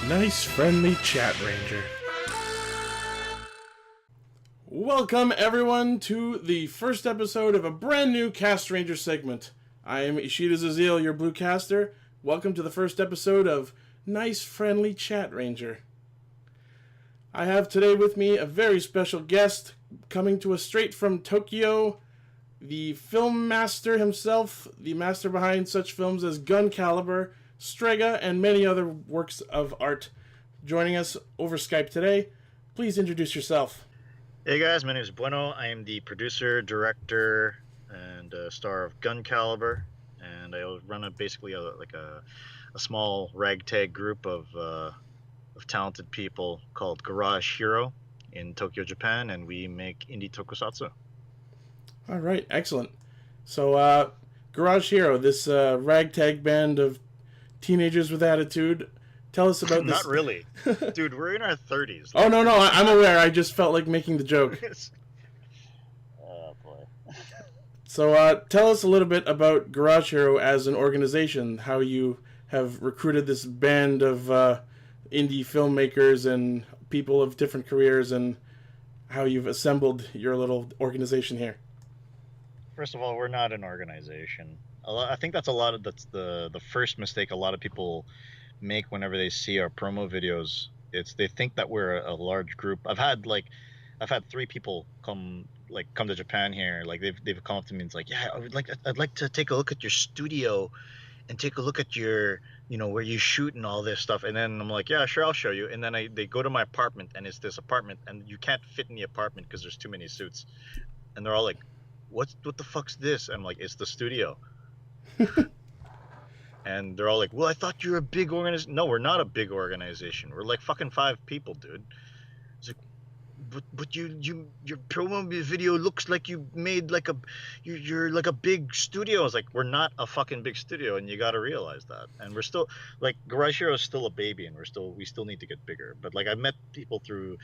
Nice friendly Chatranger. Welcome everyone to the first episode of a brand new Castranger segment. I am Ishida's Zeal, your blue caster. Welcome to the first episode of Nice Friendly Chatranger. I have today with me a very special guest coming to us straight from Tokyo, the film master himself, the master behind such films as Gun Caliber, Strega, and many other works of art. Joining us over Skype today, please introduce yourself. Hey guys, my name is Bueno. I am the producer, director, and star of Gun Caliber, and I run basically a small ragtag group of talented people called Garage Hero in Tokyo, Japan, and we make indie tokusatsu. All right, excellent. So, Garage Hero, this ragtag band of teenagers with attitude. Tell us about this. Not really. Dude, we're in our 30s. Oh, no, I'm aware. I just felt like making the joke. Oh, boy. So, tell us a little bit about Garage Hero as an organization, how you have recruited this band of indie filmmakers and people of different careers, and how you've assembled your little organization here. First of all, we're not an organization. I think that's the first mistake a lot of people make whenever they see our promo videos. They think that we're a large group. I've had 3 people come to Japan here. Like they've come up to me and it's like, yeah, I'd like to take a look at your studio and take a look at your, where you shoot and all this stuff. And then I'm like, yeah, sure, I'll show you. And then they go to my apartment, and it's this apartment, and you can't fit in the apartment because there's too many suits. And they're all like, what the fuck's this? I'm like, it's the studio. And they're all like, well, I thought you were a big organization. No, we're not a big organization. We're like fucking 5 people, dude. It's like, but your promo video looks like you made you're like a big studio. I was like, we're not a fucking big studio, and you got to realize that. And we're still Garage Hero is still a baby, and we still need to get bigger. But I've met people through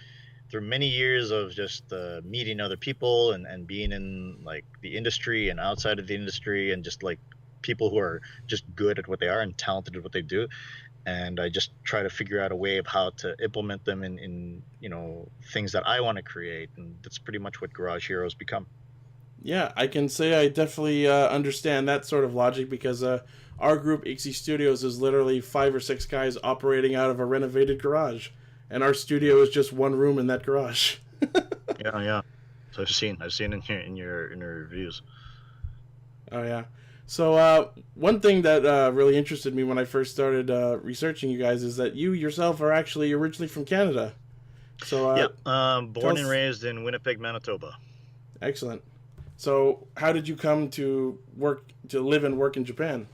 many years of just meeting other people and being in the industry and outside of the industry, and just people who are just good at what they are and talented at what they do. And I just try to figure out a way of how to implement them in things that I want to create. And that's pretty much what Garage Heroes become. Yeah, I can say I definitely understand that sort of logic, because our group, Ixie Studios, is literally 5 or 6 guys operating out of a renovated garage. And our studio is just one room in that garage. Yeah. So I've seen in your reviews. Oh yeah. So one thing that really interested me when I first started researching you guys is that you yourself are actually originally from Canada. So born and raised in Winnipeg, Manitoba. Excellent. So how did you come to live and work in Japan?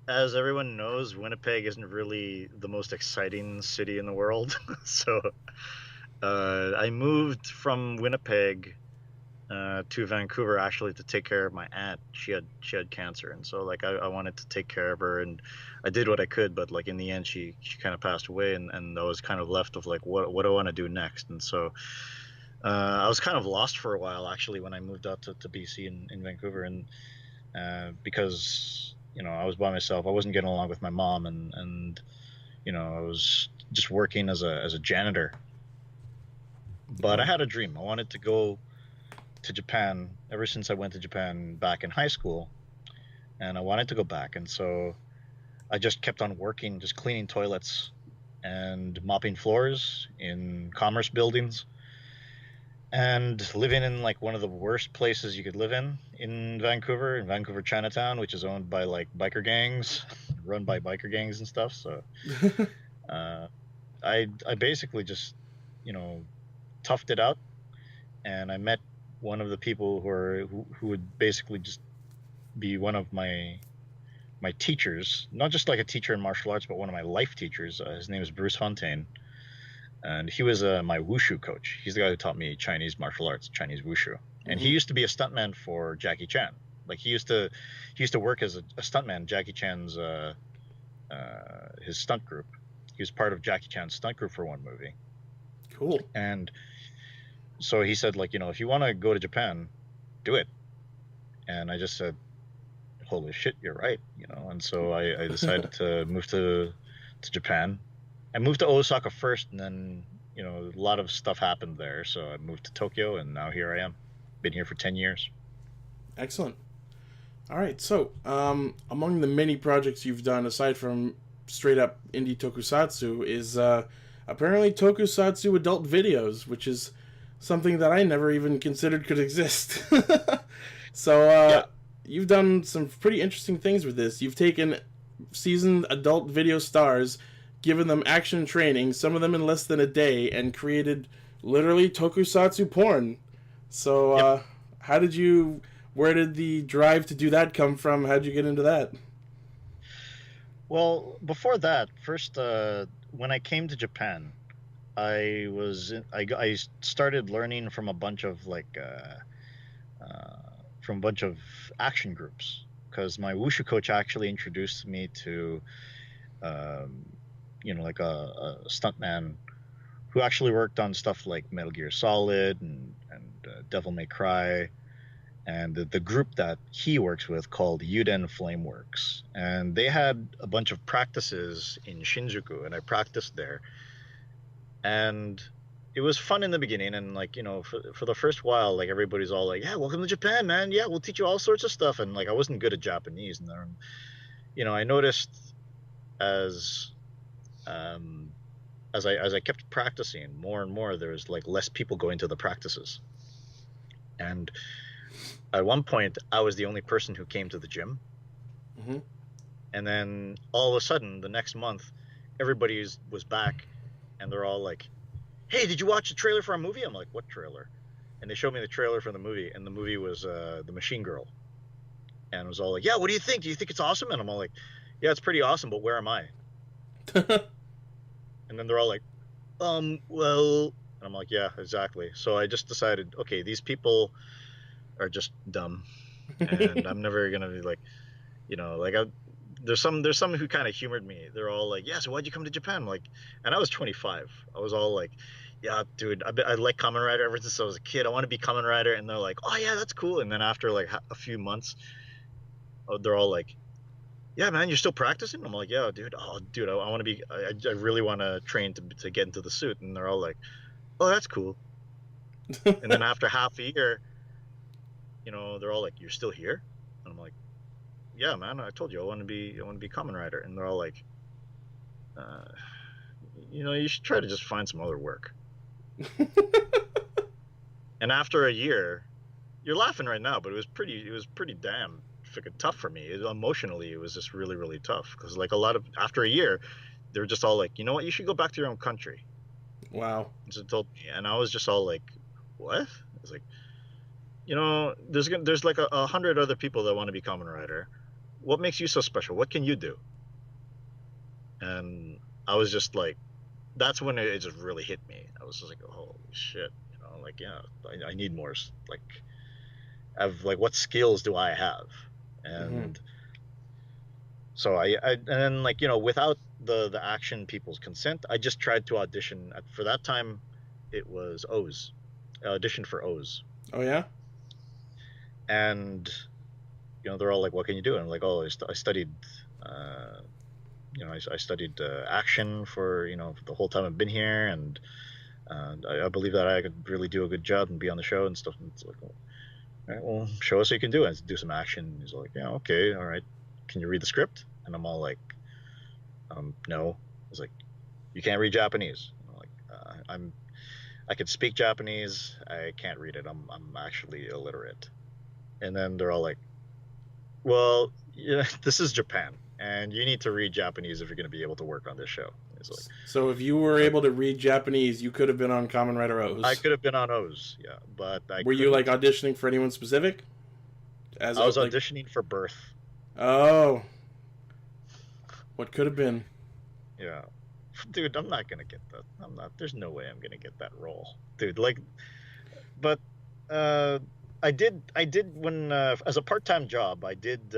As everyone knows, Winnipeg isn't really the most exciting city in the world. So I moved from Winnipeg to Vancouver actually to take care of my aunt. She had cancer, and so I wanted to take care of her, and I did what I could, but in the end she kind of passed away, and I was kind of left with what do I want to do next. And so I was kind of lost for a while actually when I moved out to BC in Vancouver, and because I was by myself. I wasn't getting along with my mom, and I was just working as a janitor. But I had a dream. I wanted to go to Japan ever since I went to Japan back in high school, and I wanted to go back. And so I just kept on working, just cleaning toilets and mopping floors in commerce buildings, and living in one of the worst places you could live in Vancouver Chinatown, which is owned by biker gangs, run by biker gangs and stuff. So I basically just toughed it out, and I met one of the people who would basically just be one of my teachers, not just a teacher in martial arts, but one of my life teachers. His name is Bruce Fontaine. And he was my wushu coach. He's the guy who taught me Chinese martial arts, Chinese wushu. And he used to be a stuntman for Jackie Chan. He used to work as a stuntman, Jackie Chan's his stunt group. He was part of Jackie Chan's stunt group for one movie. Cool. And so he said, if you want to go to Japan, do it. And I just said, holy shit, you're right, And so I decided to move to to Japan. I moved to Osaka first, and then a lot of stuff happened there, so I moved to Tokyo, and now here I am. Been here for 10 years. Excellent. All right, so among the many projects you've done, aside from straight up indie tokusatsu, is apparently tokusatsu adult videos, which is something that I never even considered could exist. So Yeah. you've done some pretty interesting things with this. You've taken seasoned adult video stars, given them action training, some of them in less than a day, and created literally tokusatsu porn. So Yep. where did the drive to do that come from? How'd you get into that? Well, before that, first, when I came to Japan, I started learning from a bunch of from a bunch of action groups, because my wushu coach actually introduced me to um, like a stuntman who actually worked on stuff like Metal Gear Solid and Devil May Cry, and the group that he works with called Yuden Flameworks, and they had a bunch of practices in Shinjuku, and I practiced there, and it was fun in the beginning, and for the first while, like, everybody's all like, yeah, welcome to Japan, man, yeah, we'll teach you all sorts of stuff, and like I wasn't good at Japanese, and then I noticed as um as I kept practicing more and more, there was like less people going to the practices, and at one point I was the only person who came to the gym. Mm-hmm. And then all of a sudden the next month everybody was back, and they're all like, hey, did you watch the trailer for our movie? I'm like, what trailer? And they showed me the trailer for the movie, and the movie was The Machine Girl, and it was all like, yeah, what do you think it's awesome? And I'm all like, yeah, it's pretty awesome, but where am I? And then they're all like, well, and I'm like, yeah, exactly. So I just decided, okay, these people are just dumb, and I'm never gonna be like, like, there's some who kind of humored me. They're all like, yeah, so why'd you come to Japan? I'm like, and I was 25. I was all like, yeah, dude, I like Kamen Rider ever since I was a kid. I want to be Kamen Rider. And they're like, oh yeah, that's cool. And then after like a few months, they're all like, yeah, man, you're still practicing? I'm like, yeah, dude. Oh, dude, I want to be. I really want to train to get into the suit. And they're all like, oh, that's cool. And then after half a year, they're all like, you're still here? And I'm like, yeah, man, I told you I want to be Kamen Rider. And they're all like, uh, you should try to just find some other work. And after a year, you're laughing right now, but it was pretty damn freaking tough for me. Emotionally, it was just really, really tough, because like after a year, they were just all like, you know what, you should go back to your own country. Wow. And told me, and I was just all like, what? I was like, there's like 100 other people that want to be Kamen Rider. What makes you so special? What can you do? And I was just like, that's when it just really hit me. I was just like, holy shit, like, yeah, I need more, like, like, what skills do I have? And so and then, like, without the action people's consent, I just tried to audition. For that time, it was O's. I auditioned for O's. Oh yeah. And they're all like, what can you do? And I'm like, oh, I studied I studied action for the whole time I've been here, and I believe that I could really do a good job and be on the show and stuff. And it's like, well, all right, well, show us what you can do, and do some action. And he's like, yeah, okay, all right. Can you read the script? And I'm all like, no. He's like, you can't read Japanese. And I'm like, I can speak Japanese. I can't read it. I'm actually illiterate. And then they're all like, well, yeah, this is Japan, and you need to read Japanese if you're going to be able to work on this show. It's like, so if you were able to read Japanese, you could have been on Kamen Rider O's. I could have been on O's, yeah, but were you like auditioning for anyone specific? I was auditioning for Birth. Oh, what could have been? Yeah, dude, I'm not gonna get that. I'm not. There's no way I'm gonna get that role, dude. Like, but I did when as a part-time job, I did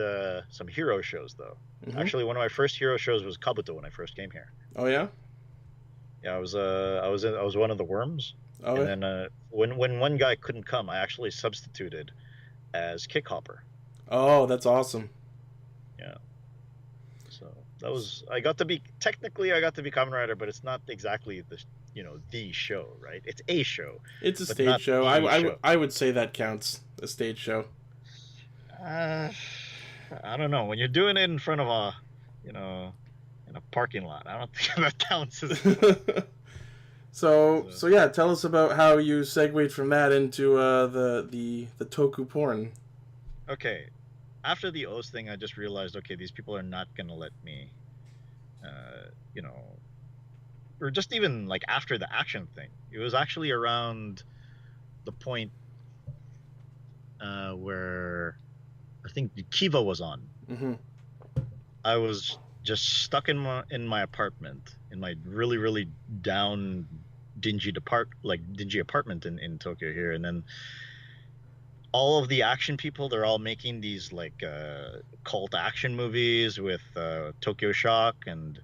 some hero shows though. Mm-hmm. Actually, one of my first hero shows was Kabuto when I first came here. Oh yeah. Yeah, I was one of the worms. Oh, and then when one guy couldn't come, I actually substituted as Kickhopper. Oh, that's awesome. Yeah. So I got to be Kamen Rider, but it's not exactly the show, right? It's a show, It's a but stage not show. the show. I would say that counts. A stage show. Uh, I don't know. When you're doing it in front of in a parking lot, I don't think that counts as. So yeah, tell us about how you segued from that into the toku porn. Okay, after the O's thing, I just realized, okay, these people are not gonna let me, uh, you know, or just even like after the action thing. It was actually around the point where I think Kiva was on. Mm-hmm. I was just stuck in my apartment, in my really really down dingy apartment in Tokyo here, and then all of the action people, they're all making these like cult action movies with Tokyo Shock and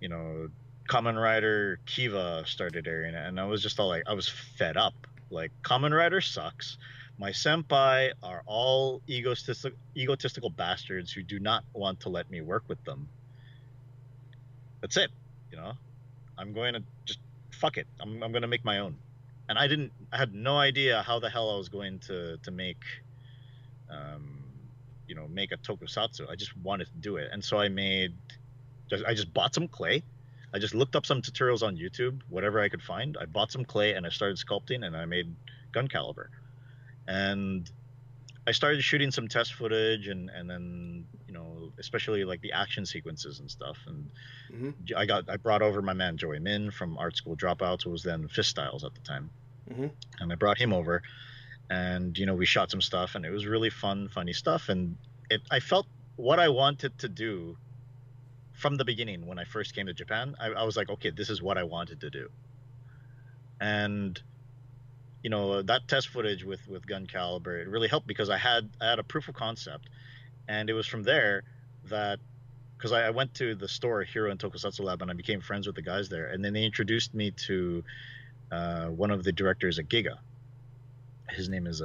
you know Kamen Rider Kiva started airing it, and I was just all like, I was fed up. Like, Kamen Rider sucks. My senpai are all egotistical bastards who do not want to let me work with them. That's it. You know, I'm going to just fuck it. I'm going to make my own. And I had no idea how the hell I was going to make um make a tokusatsu. I just wanted to do it. And so I just bought some clay. I just looked up some tutorials on YouTube, whatever I could find. I bought some clay and I started sculpting and I made Gun Caliber. And I started shooting some test footage and then, especially like the action sequences and stuff. And Mm-hmm. I brought over my man Joey Min from Art School Dropouts, who was then Fist Styles at the time. Mm-hmm. And I brought him over and we shot some stuff and it was really funny stuff. And I felt what I wanted to do from the beginning. When I first came to Japan, I was like, okay, this is what I wanted to do. And that test footage with Gun Caliber, it really helped because I had a proof of concept. And it was from there that, because I went to the store Hero and Tokusatsu Lab and I became friends with the guys there, and then they introduced me to one of the directors at Giga. His name is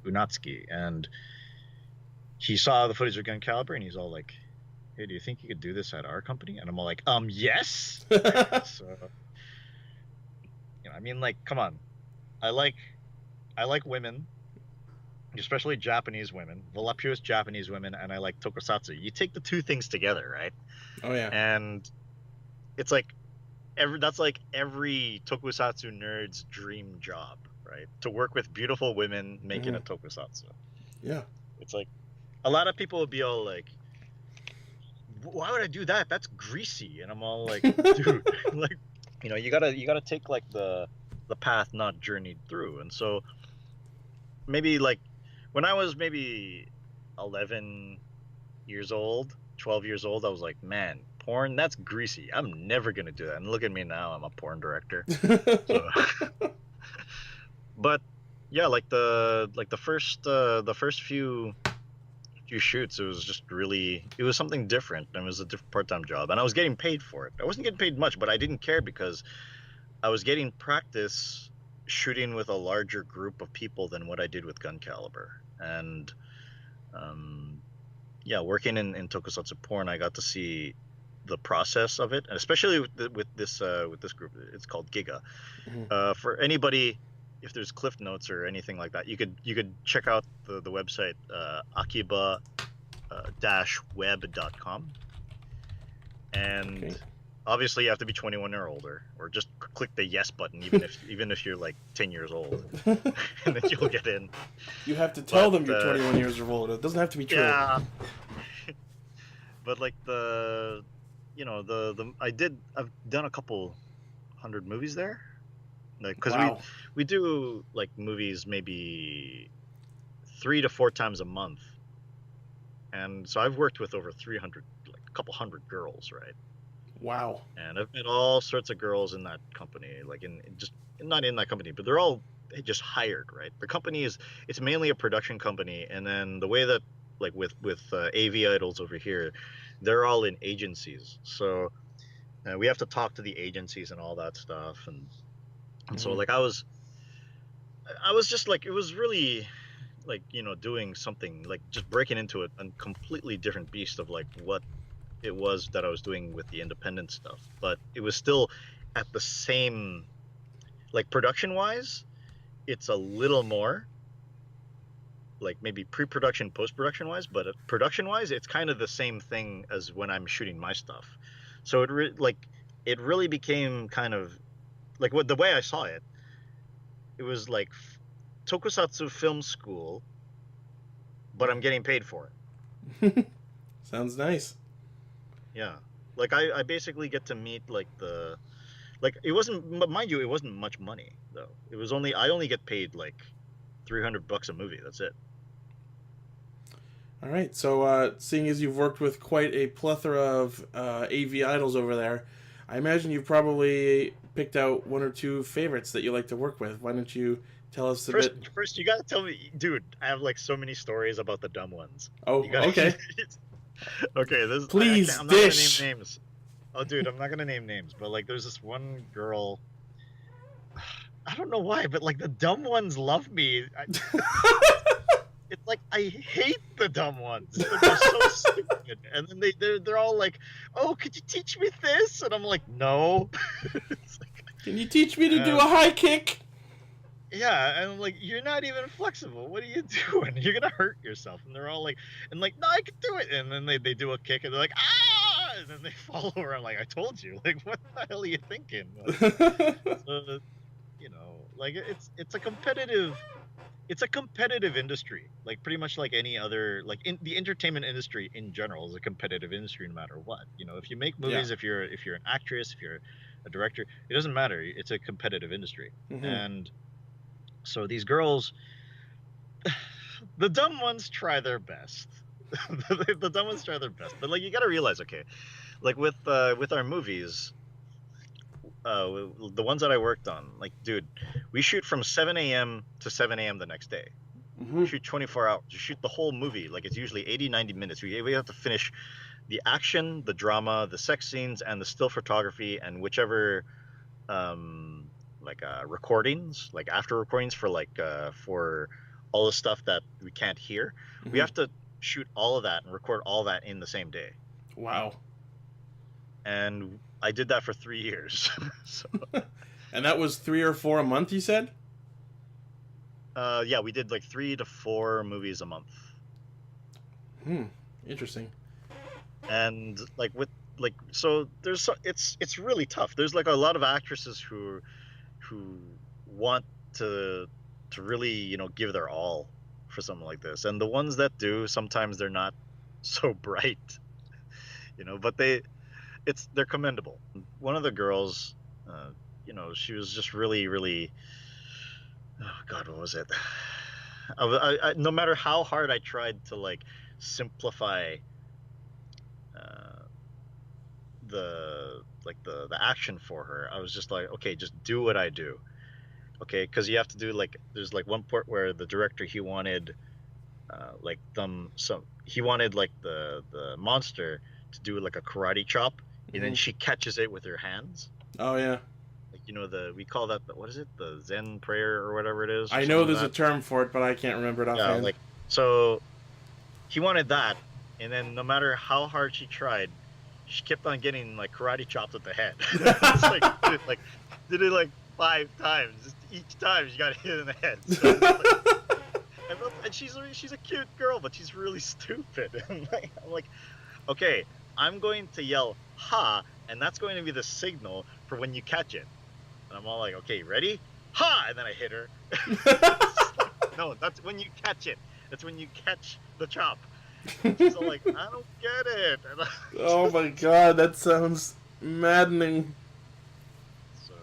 Unatsuki, and he saw the footage of Gun Caliber and he's all like, hey, do you think you could do this at our company? And I'm all like, yes. So I mean, like, come on. I like women, especially Japanese women, voluptuous Japanese women, and I like tokusatsu. You take the two things together, right? Oh yeah. And it's like that's like every tokusatsu nerd's dream job, right? To work with beautiful women making a tokusatsu. Yeah. It's like a lot of people would be all like, why would I do that? That's greasy. And I'm all like, dude, like, you gotta take like the path not journeyed through. And so maybe like when I was maybe 11 years old, 12 years old, I was like, man, porn, that's greasy. I'm never gonna do that. And look at me now, I'm a porn director. So, but yeah, like the first few shoots, it was just really, it was something different. It was a different part-time job and I was getting paid for it. I wasn't getting paid much, but I didn't care because I was getting practice shooting with a larger group of people than what I did with Gun Caliber. And yeah, working in tokusatsu porn, I got to see the process of it, and especially with this group. It's called Giga. Mm-hmm. For anybody, if there's cliff notes or anything like that, you could check out the website akiba-web.com, and Okay. obviously you have to be 21 or older, or just click the yes button even if you're like 10 years old, and then you'll get in. You have to tell them you're 21 years old. It doesn't have to be true. Yeah. But like I've done a couple hundred movies there, like, because Wow. we do like movies maybe 3 to 4 times a month, and so I've worked with over 300, like a couple hundred girls, right? Wow. And I've met all sorts of girls in that company, like in just not in that company, but they're all just hired, right? The company it's mainly a production company, and then the way that, like with AV Idols over here, they're all in agencies, so we have to talk to the agencies and all that stuff, and so like I was just like, it was really like doing something like just breaking into a completely different beast of like what it was that I was doing with the independent stuff, but it was still at the same, like production wise, it's a little more like maybe pre-production, post-production wise, but production wise, it's kind of the same thing as when I'm shooting my stuff. So it really became kind of like what the way I saw it. It was like tokusatsu film school, but I'm getting paid for it. Sounds nice. Yeah, like I basically get to meet like it wasn't, mind you, it wasn't much money though. It was only I only get paid like $300 a movie. That's it. All right, so seeing as you've worked with quite a plethora of AV idols over there, I imagine you've probably picked out one or two favorites that you like to work with. Why don't you tell us a bit? First, you gotta tell me, dude. I have like so many stories about the dumb ones. Oh, You gotta, okay. Okay, this Please, I'm not gonna dish. name names. Oh, dude, I'm not gonna name names, but like, there's this one girl. I don't know why, but like the dumb ones love me. It's like I hate the dumb ones. Like, they're so stupid, and then they're all like, "Oh, could you teach me this?" And I'm like, "No." It's like, Can you teach me to do a high kick? yeah, and I'm like, "You're not even flexible. What are you doing? You're gonna hurt yourself." And they're all like, "No, I can do it." And then they do a kick, and they're like, "Ah!" And then they fall over. I'm like, "I told you. Like, what the hell are you thinking?" Like, so, like it's a competitive industry, like pretty much like any other, like in the entertainment industry in general is a competitive industry no matter what. If you make movies, Yeah. if you're an actress, if you're a director, it doesn't matter. It's a competitive industry. Mm-hmm. And so these girls, the dumb ones try their best. The dumb ones try their best, but like you got to realize, okay, like with our movies, the ones that I worked on, like, dude, we shoot from 7 a.m. to 7 a.m. the next day. Mm-hmm. Shoot 24 hours. You shoot the whole movie. Like, it's usually 80-90 minutes. We have to finish the action, the drama, the sex scenes, and the still photography, and whichever recordings, like after recordings for all the stuff that we can't hear. Mm-hmm. We have to shoot all of that and record all that in the same day. Wow. And I did that for 3 years. So, and that was 3 or 4 a month, you said? yeah, we did like 3 to 4 movies a month. Interesting. And like so it's really tough. There's like a lot of actresses who want to really give their all for something like this, and the ones that do, sometimes they're not so bright, but they're commendable. One of the girls, she was just really, really, oh God, what was it? I no matter how hard I tried to like simplify the action for her, I was just like, okay, just do what I do, okay? Because you have to do there's like one part where the director, he wanted he wanted like the monster to do like a karate chop, and then she catches it with her hands. Oh yeah. Like, we call that what is it, the Zen prayer or whatever it is. I know there's a term for it, but I can't remember it offhand. Yeah, like, so he wanted that, and then no matter how hard she tried, she kept on getting like karate chopped at the head. It's like, dude, like, did it like 5 times. Just each time she got hit in the head. So, and she's a cute girl, but she's really stupid. And I'm like, okay, I'm going to yell ha, and that's going to be the signal for when you catch it. And I'm all like, okay, ready? Ha! And then I hit her. No, that's when you catch it. That's when you catch the chop. She's all like, I don't get it. Oh my God, that sounds maddening. So,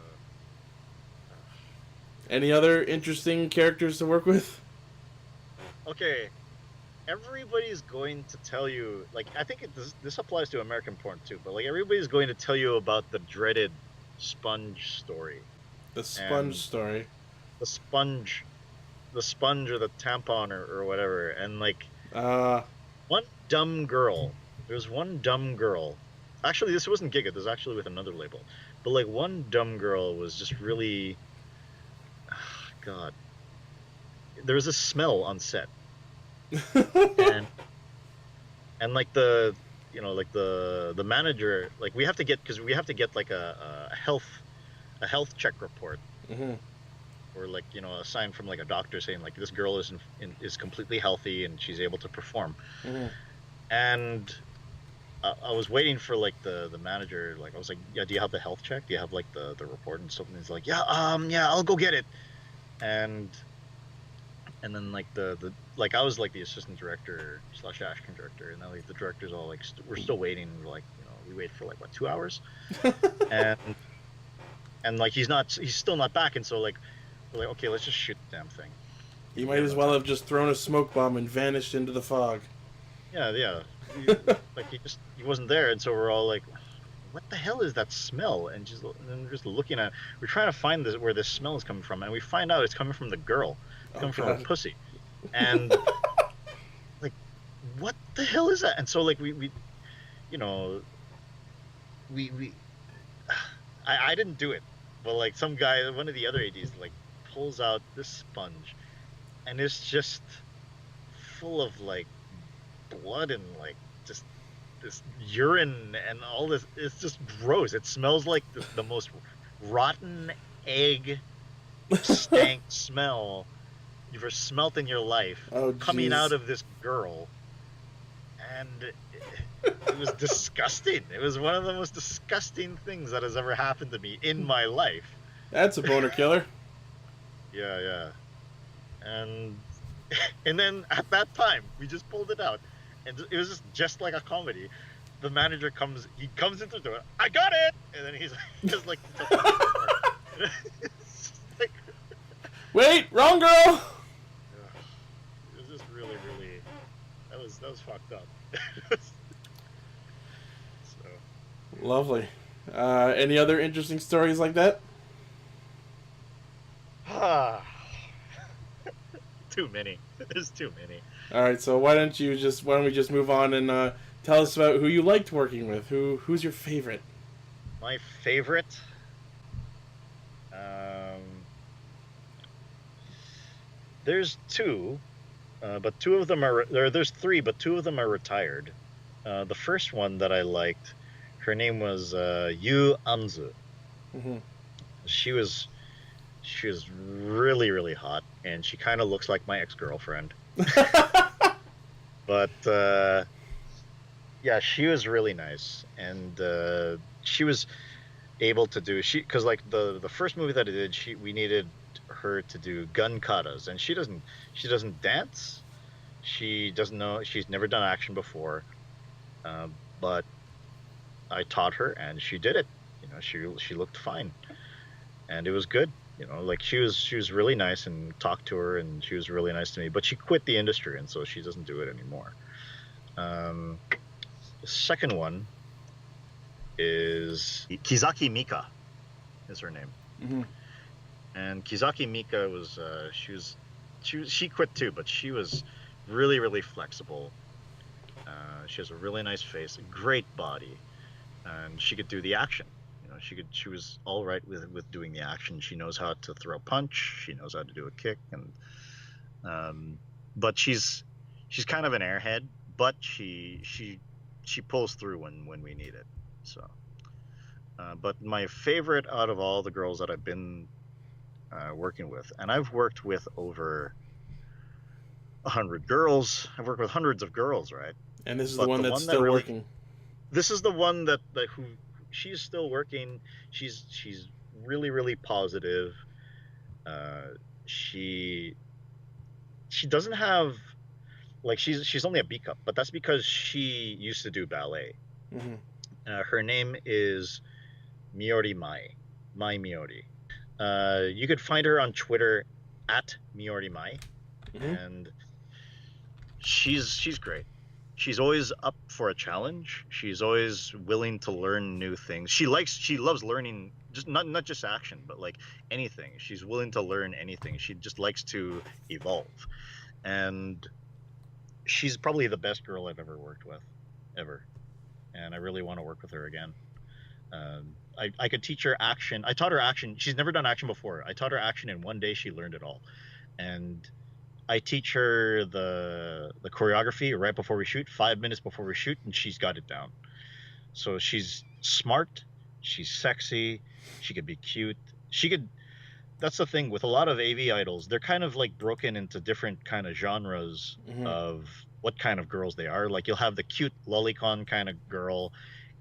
any other interesting characters to work with? Okay, everybody's going to tell you, like, I think this applies to American porn too, but like everybody's going to tell you about the dreaded sponge story. The sponge story. The sponge or the tampon or whatever, and like one dumb girl. There's one dumb girl. Actually, this wasn't Giga. This was actually with another label. But like one dumb girl was just really, God. There was a smell on set, and like the like the manager, like we have to get like a health check report, Mm-hmm. or like a sign from like a doctor saying like this girl is completely healthy and she's able to perform. Mm-hmm. And I was waiting for like the manager. Like I was like, yeah, do you have the health check? Do you have like the report and stuff? And he's like, yeah, I'll go get it. And then like the like I was like the assistant director slash action director, and then like the directors all like we're still waiting. Like we wait for like what 2 hours, and like he's still not back, and so like we're like, okay, let's just shoot the damn thing. You We might have as no well time. have just thrown a smoke bomb and vanished into the fog. Yeah. Like he wasn't there, and so we're all like, what the hell is that smell? And then we're just looking at, we're trying to find where this smell is coming from, and we find out it's coming from the girl. It's Oh coming from her god. pussy, and like, what the hell is that? And so like we you know we I didn't do it, but like some guy, one of the other ads, like pulls out this sponge, and it's just full of like blood and like just this urine and all this. It's just gross. It smells like the most rotten egg stank smell you've ever smelt in your life, Oh coming out jeez. of this girl. And it was disgusting. It was one of the most disgusting things that has ever happened to me in my life. That's a boner killer. Yeah. And then at that time, we just pulled it out, and it was just like a comedy. The manager comes into the door. I got it, and then he's just like, it's just like, Wait, wrong girl. it was just really, really, that was fucked up. So, Lovely. Any other interesting stories like that? too many. There's too many. All right, so why don't we just move on and tell us about who you liked working with? Who's your favorite? My favorite. Um, there's two, but two of them are there's three, but two of them are retired. The first one that I liked, her name was Yu Anzu. Mm-hmm. She was really, really hot, and she kind of looks like my ex-girlfriend. But yeah, she was really nice, and she was able to do because like the first movie that I did, we needed her to do gun katas, and she doesn't dance. She doesn't know. She's never done action before, but I taught her, and she did it. She looked fine, and it was good. Like she was really nice, and talked to her, and she was really nice to me. But she quit the industry, and so she doesn't do it anymore. The second one is Kizaki Mika, is her name. Mm-hmm. And Kizaki Mika was she quit too, but she was really, really flexible. She has a really nice face, a great body, and she could do the action. She was all right with doing the action. She knows how to throw a punch. She knows how to do a kick, and but she's kind of an airhead, but she pulls through when we need it. So, but my favorite out of all the girls that I've been working with, and I've worked with over 100 girls. I've worked with hundreds of girls, right? And this is the But one the that's one that still really, working. this is the one that who she's still working. She's really, really positive. Uh, she doesn't have like she's only a B cup, but that's because she used to do ballet. Mm-hmm. Her name is Miori Mai Miori. You could find her on Twitter at Miori Mai, Mm-hmm. and she's great. She's always up for a challenge. She's always willing to learn new things. She loves learning, just not just action, but like anything. She's willing to learn anything. She just likes to evolve. And she's probably the best girl I've ever worked with, ever. And I really want to work with her again. I could teach her action. I taught her action. She's never done action before. I taught her action in one day. She learned it all. And I teach her the choreography right before we shoot, 5 minutes before we shoot, and she's got it down. So she's smart, she's sexy, she could be cute. She could That's the thing with a lot of AV idols. They're kind of like broken into different kind of genres of what kind of girls they are. Like you'll have the cute lolicon kind of girl,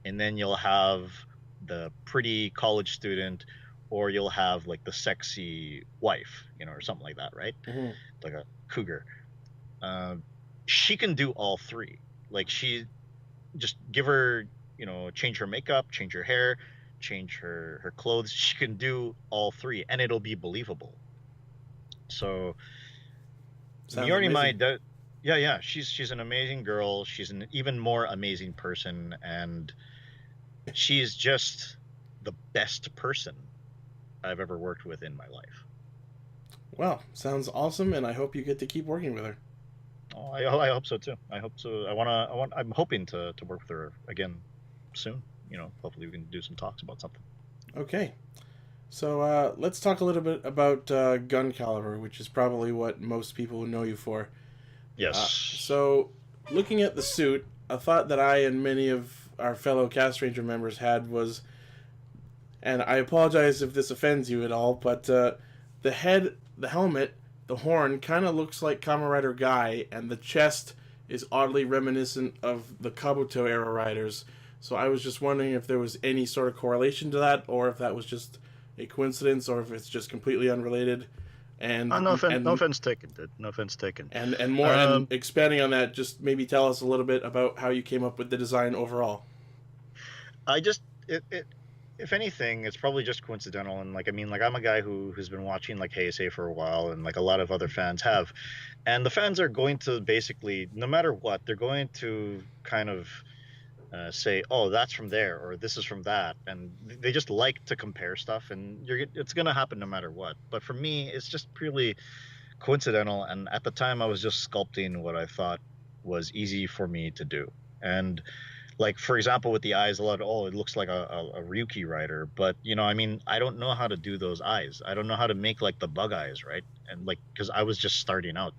and then you'll have the pretty college student, or you'll have like the sexy wife, or something like that, right? Like a cougar. She can do all three. Like she just give her, change her makeup, change her hair, change her clothes. She can do all three, and it'll be believable. So Miori Mai, yeah, she's an amazing girl. She's an even more amazing person, and she's just the best person I've ever worked with in my life. Well, sounds awesome, and I hope you get to keep working with her. Oh, I hope so too. I hope so. I'm hoping to work with her again soon. Hopefully we can do some talks about something. Okay. So let's talk a little bit about Gun Caliber, which is probably what most people know you for. Yes. So, looking at the suit, a thought that I and many of our fellow Castranger members had was, and I apologize if this offends you at all, but the head, the helmet, the horn kind of looks like Kamen Rider Guy, and the chest is oddly reminiscent of the Kabuto era riders. So I was just wondering if there was any sort of correlation to that, or if that was just a coincidence, or if it's just completely unrelated. And no offense taken, dude. No offense taken. And more, and expanding on that, just maybe tell us a little bit about how you came up with the design overall. If anything, it's probably just coincidental. And I'm a guy who's been watching like Heisei for a while, and like a lot of other fans have, and the fans are going to basically, no matter what, they're going to kind of say, oh, that's from there, or this is from that, and they just like to compare stuff, and it's going to happen no matter what. But for me, it's just purely coincidental, and at the time I was just sculpting what I thought was easy for me to do. And like, for example, with the eyes, it looks like a Ryuki rider, but I don't know how to do those eyes. I don't know how to make like the bug eyes, right? And like, because I was just starting out.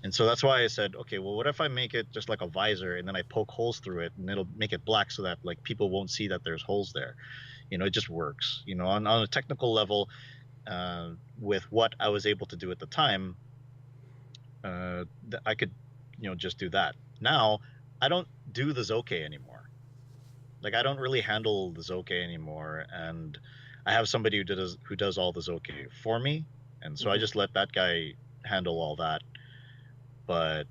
And so that's why I said, okay, well, what if I make it just like a visor, and then I poke holes through it, and it'll make it black so that like people won't see that there's holes there. It just works. On a technical level, with what I was able to do at the time, I could, just do that. Now, I don't do the Zoke anymore. Like, I don't really handle the Zoke anymore, and I have somebody who does all the Zoke for me, and so I just let that guy handle all that. But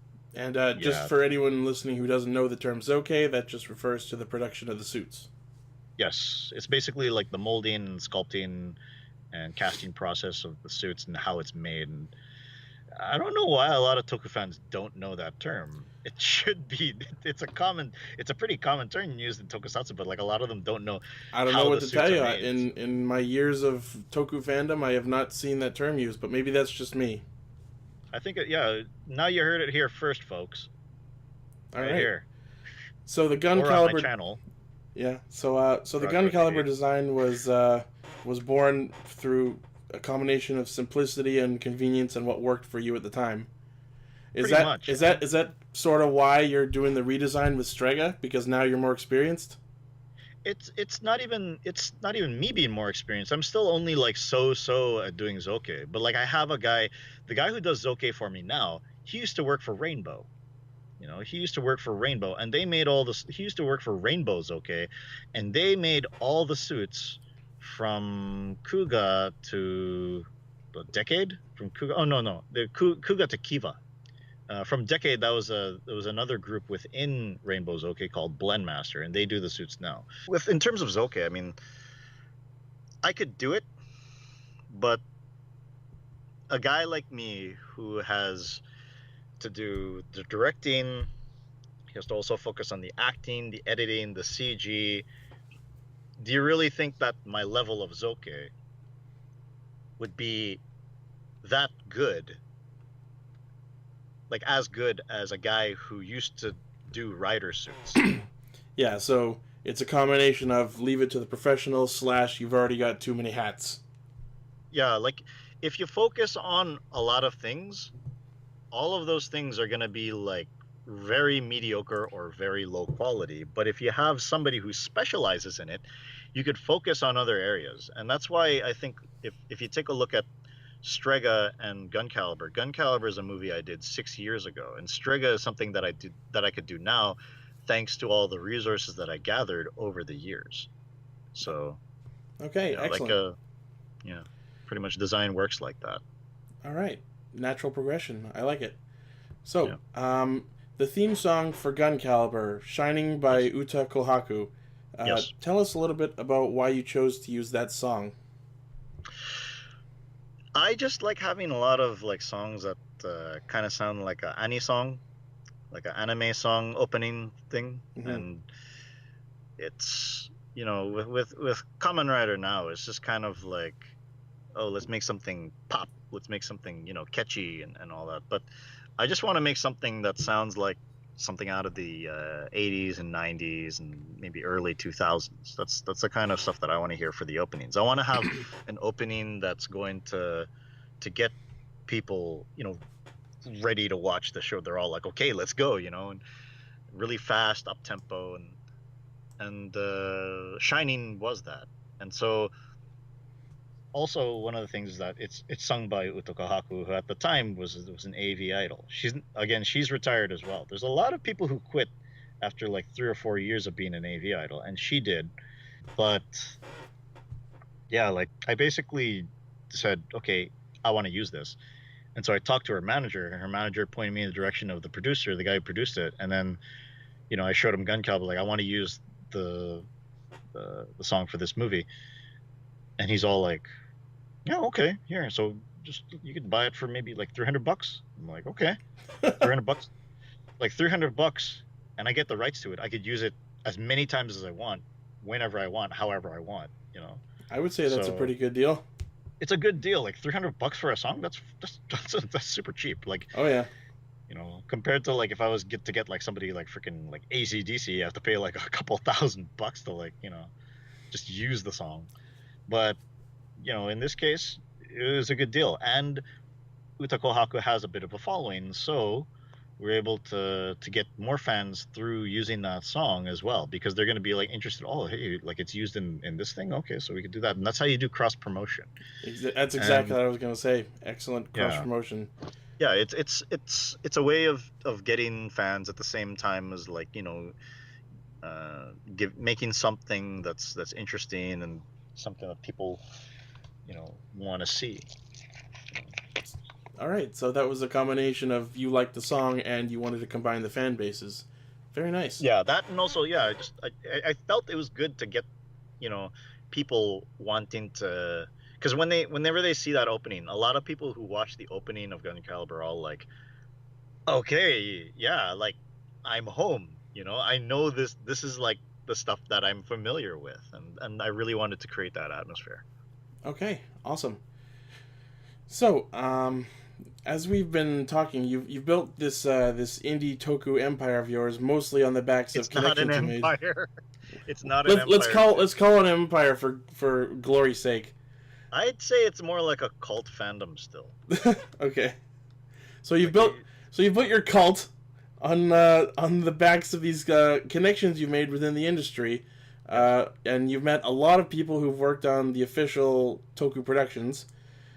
just for anyone listening who doesn't know the term Zoke, that just refers to the production of the suits. Yes, it's basically like the molding and sculpting and casting process of the suits and how it's made. And I don't know why a lot of Toku fans don't know that term. It should be. It's a pretty common term used in tokusatsu, but like a lot of them don't know. I don't know what to tell you. In my years of Toku fandom, I have not seen that term used, but maybe that's just me. I think, now you heard it here first, folks. All right. Here. So the Gun Caliber channel. Yeah. So the Gun Caliber design was born through a combination of simplicity and convenience and what worked for you at the time. Is that sort of why you're doing the redesign with Strega, because now you're more experienced? It's not even me being more experienced. I'm still only like so at doing Zoke. But like, I have the guy who does Zoke for me now. He used to work for Rainbow. He used to work for Rainbow, and they made all this. He used to work for Rainbow Zoke, and they made all the suits from Kuga to the Decade. From Kuga, the Kuga to Kiva. From Decade, there was another group within Rainbow Zoke called Blendmaster, and they do the suits now. In terms of Zoke, I could do it, but a guy like me who has to do the directing, he has to also focus on the acting, the editing, the CG. Do you really think that my level of Zoke would be that good? Like, as good as a guy who used to do rider suits. Yeah, so it's a combination of leave it to the professionals / you've already got too many hats. Yeah, like, if you focus on a lot of things, all of those things are going to be like very mediocre or very low quality. But if you have somebody who specializes in it, you could focus on other areas. And that's why I think if you take a look at Strega and Gun Caliber is a movie I did 6 years ago, and Strega is something that I could do now, thanks to all the resources that I gathered over the years. So, Okay, excellent. pretty much design works like that. All right, natural progression. I like it. So, Yeah. the theme song for Gun Caliber, "Shining" by Uta Kohaku. Yes. Tell us a little bit about why you chose to use that song. I just like having a lot of like songs that kind of sound like an ani song, like an anime song opening thing, Mm-hmm. and it's with Kamen Rider now, it's just kind of like, oh, let's make something pop, let's make something catchy and all that. But I just want to make something that sounds like something out of the 80s and 90s and maybe early 2000s. That's the kind of stuff that I want to hear for the openings. I want to have an opening that's going to get people ready to watch the show. They're all like, okay, let's go, and really fast, up tempo, and Shining was that. And so also one of the things is that it's sung by Utoko Haku, who at the time was an AV idol. She's retired as well. There's a lot of people who quit after like 3 or 4 years of being an AV idol, and she did. But yeah, like I basically said, okay, I want to use this. And so I talked to her manager, and her manager pointed me in the direction of the producer, the guy who produced it. And then, I showed him Gun Caliber, like, I want to use the song for this movie. And he's all like, yeah, okay, here. So just you could buy it for maybe like $300. I'm like, okay, $300, like $300, and I get the rights to it. I could use it as many times as I want, whenever I want, however I want. I would say that's a pretty good deal. It's a good deal. Like $300 for a song. That's super cheap. Like, oh yeah. Compared to like if I was to get like somebody like freaking like AC/DC, I have to pay like a couple $1,000 to like just use the song. But in this case, it was a good deal, and Uta Kohaku has a bit of a following, so we're able to get more fans through using that song as well, because they're going to be like interested. Oh, hey, like it's used in this thing. Okay, so we could do that, and that's how you do cross promotion. That's exactly what I was going to say. Excellent cross promotion. Yeah, it's a way of getting fans at the same time as like making something that's interesting and something that people want to see. All right, so that was a combination of you liked the song and you wanted to combine the fan bases. Very nice. Yeah, that, and also I felt it was good to get people wanting to, because whenever they see that opening, a lot of people who watch the opening of Gun Caliber are all like, okay, yeah, like I'm home. I know this is like the stuff that I'm familiar with, and I really wanted to create that atmosphere. Okay, awesome. So, as we've been talking, you've built this indie toku empire of yours mostly on the backs of connections you made. It's not an empire. It's not an empire. Let's call it an empire for glory's sake. I'd say it's more like a cult fandom still. Okay, so you've built your cult on the backs of these connections you've made within the industry. And you've met a lot of people who've worked on the official toku productions.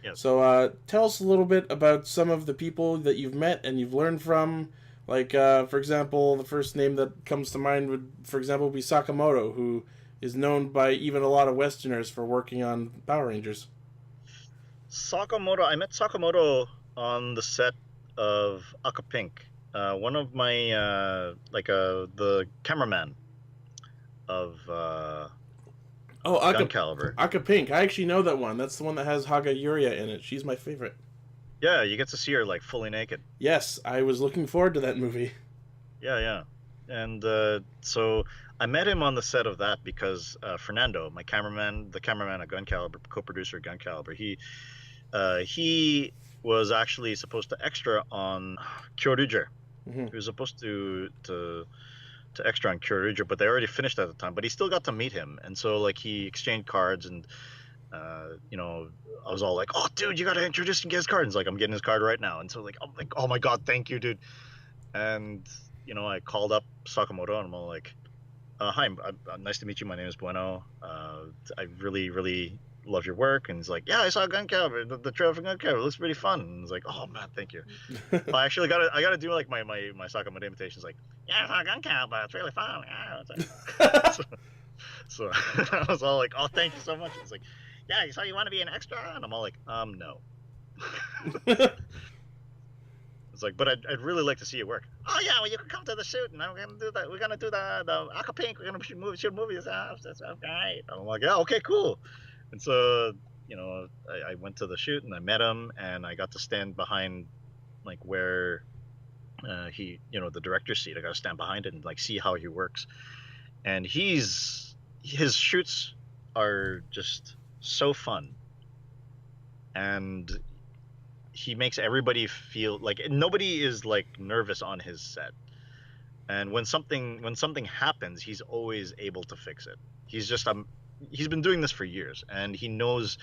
Yes. So tell us a little bit about some of the people that you've met and you've learned from. Like, for example, the first name that comes to mind would, for example, be Sakamoto, who is known by even a lot of Westerners for working on Power Rangers. I met Sakamoto on the set of Aka Pink. One of my the cameraman of Gun Caliber. Aka Pink. I actually know that one. That's the one that has Haga Yuria in it. She's my favorite. Yeah, you get to see her like fully naked. Yes, I was looking forward to that movie. Yeah. And so I met him on the set of that because Fernando, the cameraman at Gun Caliber, co-producer at Gun Caliber, he was actually supposed to extra on Kyoryuger. Mm-hmm. He was supposed to extra on Kyoryuger, but they already finished at the time. But he still got to meet him, and so like he exchanged cards, and you know, I was all like, "Oh, dude, you gotta introduce and get his card." And he's like, "I'm getting his card right now." And so like, I'm like, "Oh my god, thank you, dude." And you know, I called up Sakamoto and I'm all like, "Hi, nice to meet you. My name is Bueno. I really, really love your work." And he's like, "Yeah, I saw Gun Caliber, the trailer for Gun Caliber. It looks pretty fun." And I was like, "Oh man, thank you." Well, I actually gotta do like my Sakamoto imitations, like, "Yeah, I saw Gun Caliber. It's really fun." Yeah, it's like, so I was all like, "Oh, thank you so much." It's like, "Yeah, so you want to be an extra?" And I'm all like, no. It's like, but I'd really like to see it work. "Oh yeah, well you can come to the shoot, and we're gonna do that. We're gonna do the Aqua Pink. We're gonna shoot movies. That's okay." And I'm like, "Yeah, okay, cool." And so you know, I went to the shoot and I met him, and I got to stand behind like where he, you know, the director's seat. I got to stand behind it and like see how he works. And his shoots are just so fun, and he makes everybody feel like nobody is like nervous on his set. And when something happens, he's always able to fix it. He's been doing this for years, and he knows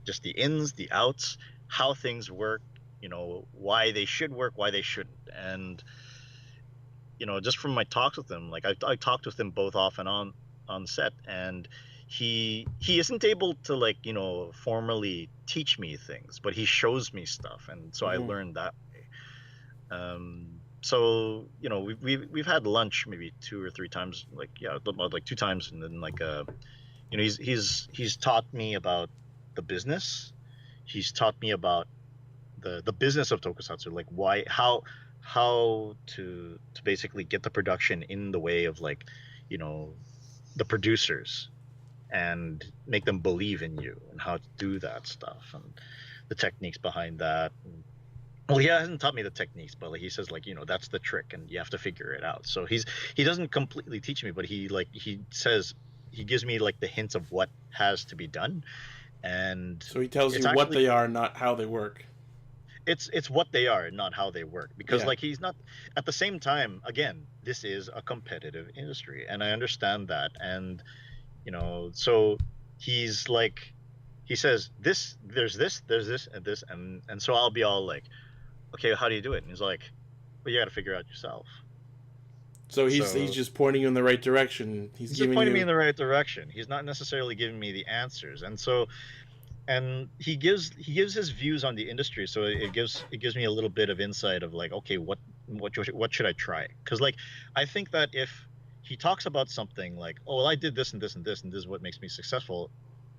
just the ins, the outs, how things work, you know, why they should work, why they shouldn't. And you know, just from my talks with him, like I talked with him both off and on set, and he isn't able to like, you know, formally teach me things, but he shows me stuff, and so I learned that way. So you know, we've had lunch maybe 2 or 3 times, like yeah, about like 2 times, and then like you know, he's taught me about the business. He's taught me about the business of tokusatsu, like why how to basically get the production in the way of like, you know, the producers, and make them believe in you, and how to do that stuff, and the techniques behind that. And, well, he hasn't taught me the techniques, but like he says, like, you know, that's the trick and you have to figure it out. So he doesn't completely teach me, but he says, he gives me like the hints of what has to be done. And So he tells it's you what actually, they are, not how they work. it's what they are, not how they work, because Yeah. like he's not, at the same time, again, this is a competitive industry and I understand that. And you know, so he's like, he says this, there's this and this, and so I'll be all like, "Okay, how do you do it?" And he's like, "Well, you got to figure out yourself." So he's So just pointing you in the right direction. He's he's just giving pointing me in you. the right direction. He's not necessarily giving me the answers. And so, and he gives his views on the industry, so it gives me a little bit of insight of like, okay, what should I try? Because like, I think that if he talks about something like, "Oh well, I did this and this and this and this is what makes me successful,"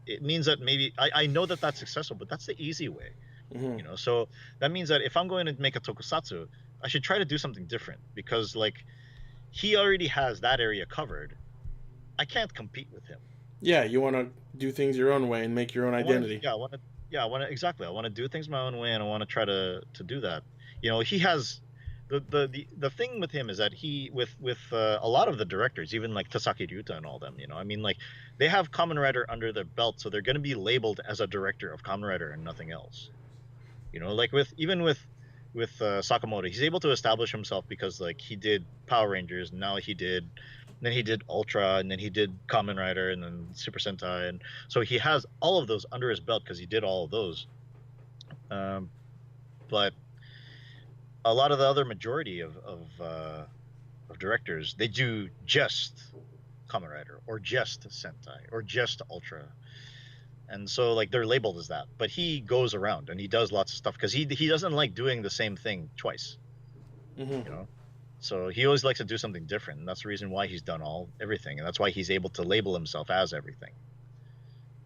it means that maybe I know that that's successful, but that's the easy way, Mhm. you know. So that means that if I'm going to make a tokusatsu, I should try to do something different, because like he already has that area covered. I can't compete with him. Yeah, you want to do things your own way and make your own I want to, identity. yeah, I want to, exactly. I want to do things my own way, and I want to try to do that. You know, he has the thing with him is that he with a lot of the directors, even like Tasaki Ryuta and all them. You know, I mean, like they have Kamen Rider under their belt, so they're going to be labeled as a director of Kamen Rider and nothing else. You know, like with Sakamoto, he's able to establish himself because like he did Power Rangers, and now then he did Ultra, and then he did Kamen Rider, and then Super Sentai, and so he has all of those under his belt because he did all of those. Um, but a lot of the other majority of directors, they do just Kamen Rider or just Sentai or just Ultra, and so like they're labeled as that. But he goes around and he does lots of stuff because he doesn't like doing the same thing twice, Hmm. you know. So he always likes to do something different, and that's the reason why he's done everything, and that's why he's able to label himself as everything.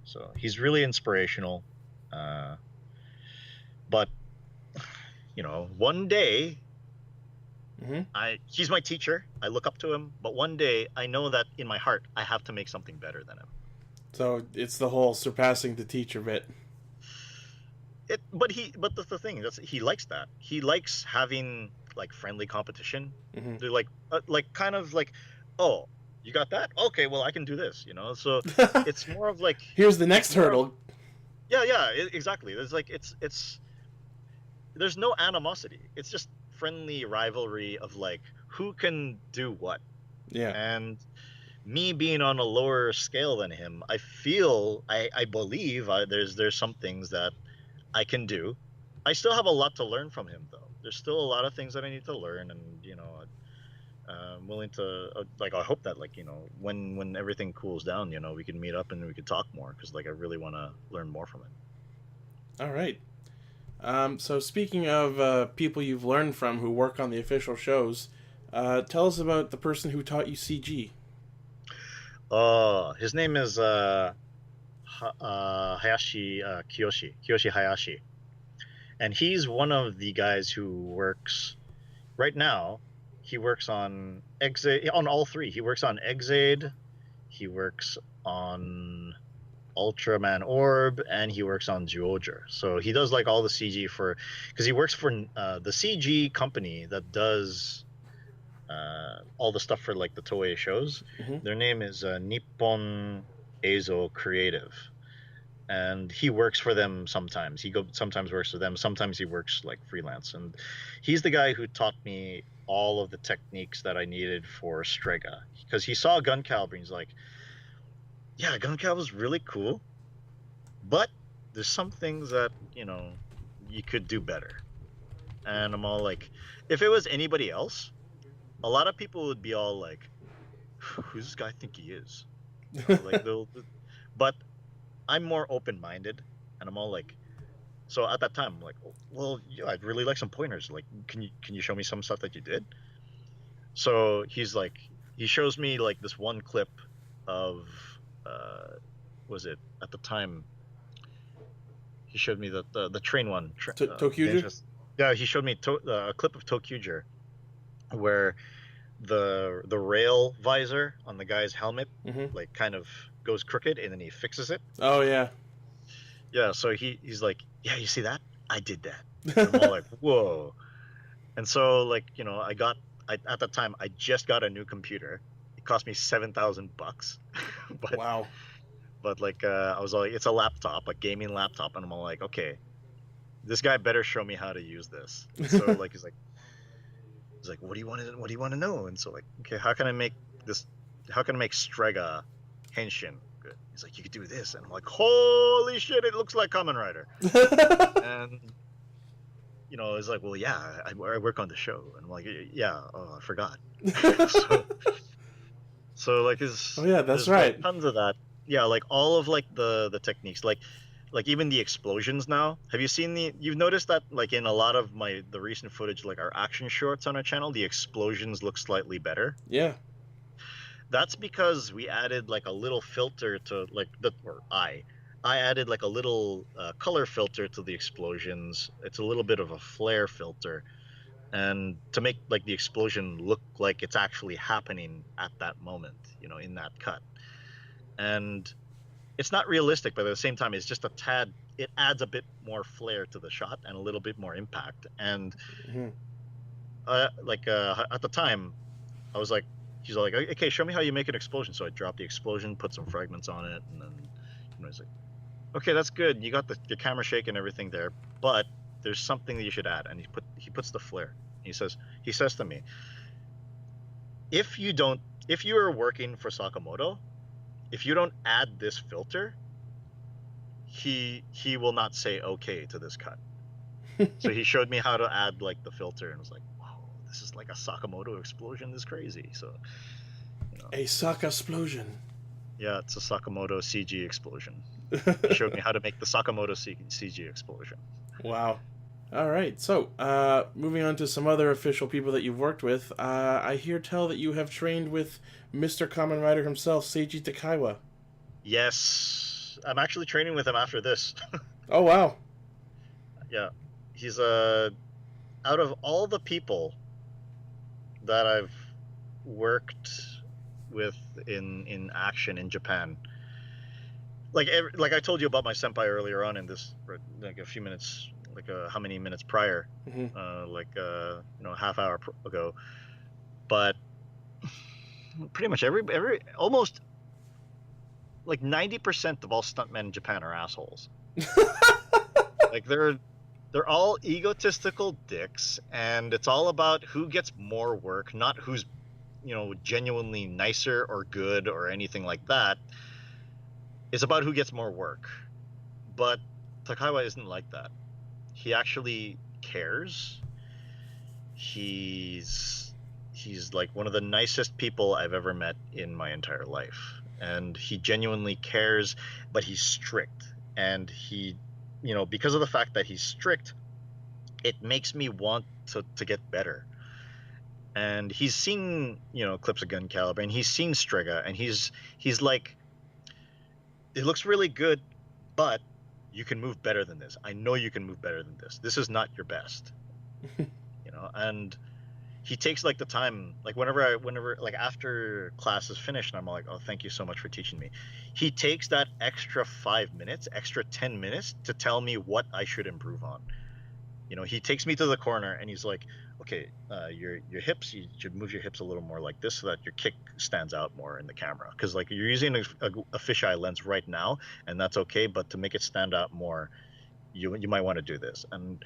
So he's really inspirational. Uh, but you know, one day, Hmm. he's my teacher. I look up to him, but one day I know that in my heart I have to make something better than him. So it's the whole surpassing the teacher bit. But that's the thing. That's He likes that. He likes having like friendly competition. Hmm. They're like kind of like, "Oh, you got that? Okay, well I can do this," you know. So it's more of like, Here's the it's next more of hurdle. yeah, yeah, exactly. There's like it's there's no animosity. It's just friendly rivalry of like who can do what. Yeah. And me being on a lower scale than him, I believe there's some things that I can do. I still have a lot to learn from him, though. There's still a lot of things that I need to learn, and I'm willing to I hope that when everything cools down, we can meet up and we could talk more, because I really want to learn more from him. All right. So speaking of people you've learned from who work on the official shows, tell us about the person who taught you CG. His name is Hayashi Kiyoshi Hayashi, and he's one of the guys who works right now. He works on Exade, on all three. He works on Exade, he works on Ultraman Orb, and he works on Zyuohger. So he does all the CG because he works for the CG company that does all the stuff for the Toei shows. Mm-hmm. Their name is Nippon Eizo Creative, and he works for them sometimes. Sometimes works for them, sometimes he works freelance, and he's the guy who taught me all of the techniques that I needed for Strega, because he saw Gun Caliber and he's like, yeah, Gun Caliber is really cool, but there's some things that you could do better. And I'm all like, if it was anybody else, a lot of people would be all like, who's this guy think he is? But I'm more open-minded, and I'm all like, so at that time I'm like, well, yeah, I'd really like some pointers. Can you show me some stuff that you did? So he shows me this one clip of was it at the time? He showed me the train one. TokuSatsu? Yeah, he showed me a clip of TokuSatsu where the rail visor on the guy's helmet kind of goes crooked, and then he fixes it. Oh yeah. Yeah, so he's like, yeah, you see that? I did that. And I'm all like, whoa. And so at that time I just got a new computer. It cost me $7,000. But wow. But I was like, it's a laptop, a gaming laptop, and I'm all like, okay, this guy better show me how to use this. And so he's like, what do you want to know? And so okay, how can I make Strega Henshin good? He's like, you could do this, and I'm like, holy shit, it looks like Kamen Rider. And it's like, well, yeah, I work on the show, and I'm like, yeah, I forgot. so oh yeah, that's right. Tons of that. Yeah, all of the techniques, even the explosions now. Have you seen you've noticed that in a lot of the recent footage, our action shorts on our channel, the explosions look slightly better? Yeah. That's because we added a little filter to I added a little color filter to the explosions. It's a little bit of a flare filter, and to make the explosion look like it's actually happening at that moment, in that cut. And it's not realistic, but at the same time, it's just a tad. It adds a bit more flair to the shot and a little bit more impact. And at the time, I was like, he's like, okay, show me how you make an explosion. So I dropped the explosion, put some fragments on it, and then he's like, okay, that's good. You got your camera shake and everything there, but there's something that you should add. And he puts the flare. He says to me, if you are working for Sakamoto, if you don't add this filter, he will not say okay to this cut. So he showed me how to add the filter, and I was like, wow, this is like a Sakamoto explosion. This is crazy. So a Saka explosion. Yeah, it's a Sakamoto CG explosion. He showed me how to make the Sakamoto CG explosion. Wow. All right, so moving on to some other official people that you've worked with, I hear tell that you have trained with Mr. Kamen Rider himself, Seiji Takaiwa. Yes, I'm actually training with him after this. Oh, wow. Yeah, he's out of all the people that I've worked with in action in Japan, like I told you about my senpai earlier on in this, a few minutes, how many minutes prior, half hour ago, but pretty much every almost 90% of all stuntmen in Japan are assholes. They're all egotistical dicks, and it's all about who gets more work, not who's genuinely nicer or good or anything like that. It's about who gets more work. But Takaiwa isn't like that. He actually cares. He's like one of the nicest people I've ever met in my entire life. And he genuinely cares, but he's strict. And he, because of the fact that he's strict, it makes me want to get better. And he's seen, clips of Gun Caliber, and he's seen Strega, and he's like, it looks really good, but you can move better than this. I know you can move better than this. This is not your best. And he takes like the time, like whenever like after class is finished and I'm like, oh, thank you so much for teaching me. He takes that extra 5 minutes, extra 10 minutes to tell me what I should improve on. He takes me to the corner and he's like, okay, your hips, you should move your hips a little more like this so that your kick stands out more in the camera. Because like you're using a fisheye lens right now, and that's okay, but to make it stand out more, you might want to do this. And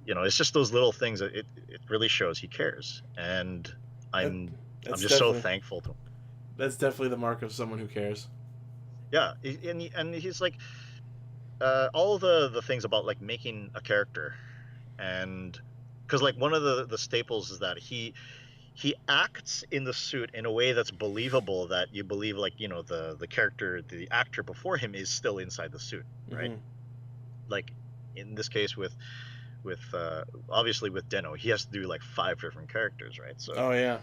it's just those little things that it really shows he cares. And I'm just so thankful to him. That's definitely the mark of someone who cares. Yeah, and he's like, all the things about like making a character, and because like one of the staples is that he acts in the suit in a way that's believable, that you believe like the character, the actor before him is still inside the suit, right? Mm-hmm. Like in this case with obviously with Deno, he has to do like 5 different characters, right? So oh yeah,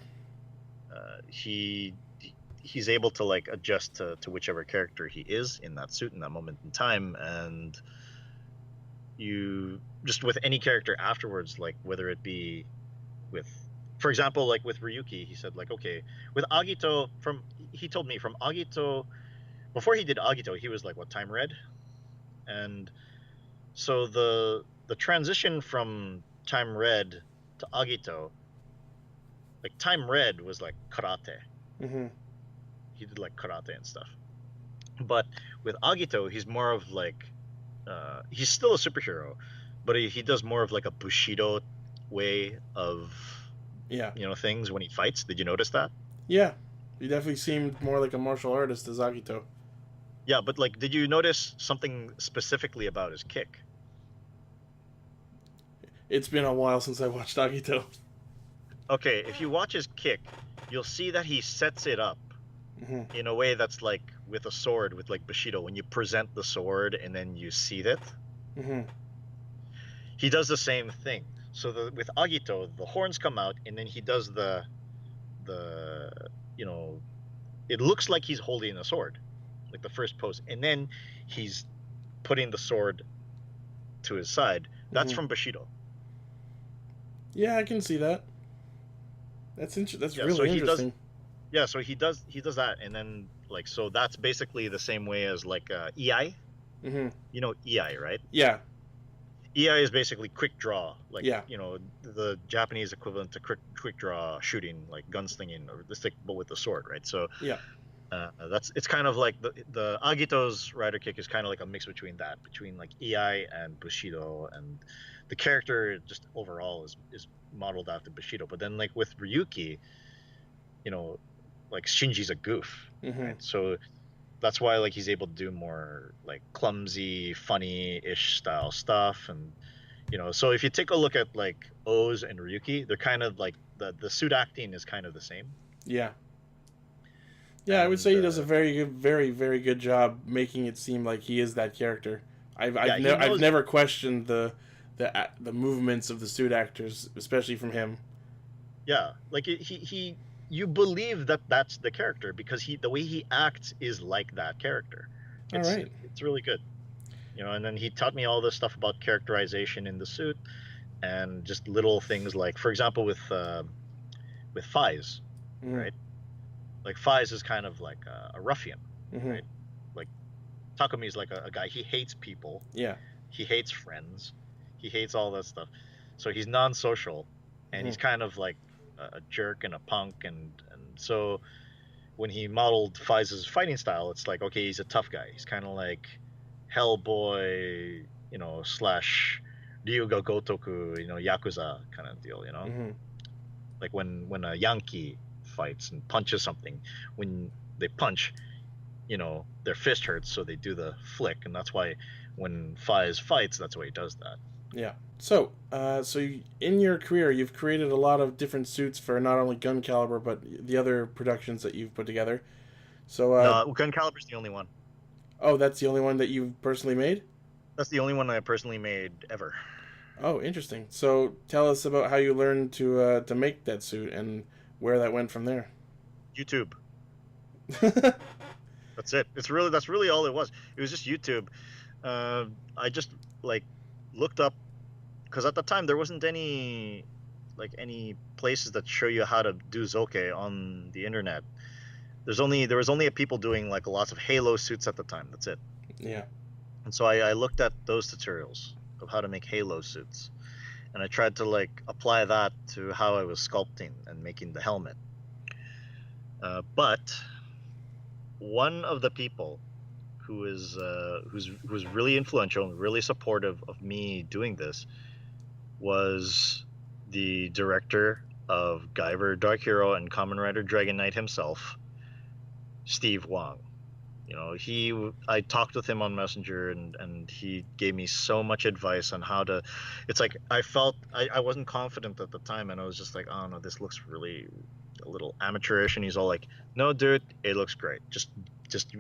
he's able to like adjust to whichever character he is in that suit in that moment in time. And you just with any character afterwards, like whether it be with, for example, like with Ryuki, he said like, okay, with Agito, he told me from Agito, before he did Agito, he was like what, Time Red? And so the transition from Time Red to Agito, like Time Red was like karate. Mm-hmm. He did like karate and stuff. But with Agito, he's more of like, he's still a superhero, but he does more of like a Bushido way of things when he fights. Did you notice that? Yeah, he definitely seemed more like a martial artist as Agito. Yeah, but like, did you notice something specifically about his kick? It's been a while since I watched Agito. Okay, if you watch his kick, you'll see that he sets it up in a way that's like with a sword, with like Bushido, when you present the sword and then you seat it. Mm-hmm. He does the same thing. So with Agito, the horns come out, and then he does the it looks like he's holding a sword, like the first pose, and then he's putting the sword to his side. That's from Bushido. Yeah, I can see that. That's really interesting. So he does that, and then like, so that's basically the same way as like EI. Mm-hmm. You know EI, right? Yeah. EI is basically quick draw, like the Japanese equivalent to quick draw shooting, like gunslinging, or this thing, but with the sword, right? So yeah, it's kind of like the Agito's rider kick is kind of like a mix between like EI and Bushido, and the character just overall is modeled after Bushido. But then like with Ryuki, like Shinji's a goof, right? So that's why like he's able to do more like clumsy, funny-ish style stuff. And so if you take a look at like Oz and Ryuki, they're kind of like the suit acting is kind of the same. Yeah. Yeah, I would say he does a very good, very, very good job making it seem like he is that character. I've never questioned the movements of the suit actors, especially from him. Yeah, like you believe that that's the character because the way he acts is like that character. It's really good. And then he taught me all this stuff about characterization in the suit, and just little things like, for example, with Faiz, right? Like Faiz is kind of like a ruffian, right? Like Takumi is like a guy, he hates people. Yeah. He hates friends. He hates all that stuff. So he's non-social, and he's kind of like a jerk and a punk, and so when he modeled Faiz's fighting style, it's like, okay, he's a tough guy. He's kind of like Hellboy, slash Ryuga Gotoku, Yakuza kind of deal, like when a Yankee fights and punches something, when they punch, their fist hurts, so they do the flick, and that's why when Faiz fights, that's why he does that. Yeah. So, in your career, you've created a lot of different suits for not only Gun Caliber, but the other productions that you've put together. So, No, Gun Caliber's the only one. Oh, that's the only one that you've personally made? That's the only one I personally made ever. Oh, interesting. So, tell us about how you learned to make that suit and where that went from there. YouTube. That's it. That's really all it was. It was just YouTube. I just looked up, because at the time there wasn't any places that show you how to do Zoke on the internet. There was only people doing lots of Halo suits at the time. That's it. Yeah. And so I looked at those tutorials of how to make Halo suits, and I tried to apply that to how I was sculpting and making the helmet. But one of the people who's really influential and really supportive of me doing this was the director of Guyver Dark Hero and Kamen Rider Dragon Knight himself, Steve Wong. I talked with him on Messenger, and he gave me so much advice on how to. It's I felt I wasn't confident at the time, and I was just like, oh no, this looks really a little amateurish, and he's all like, no dude, it looks great. Just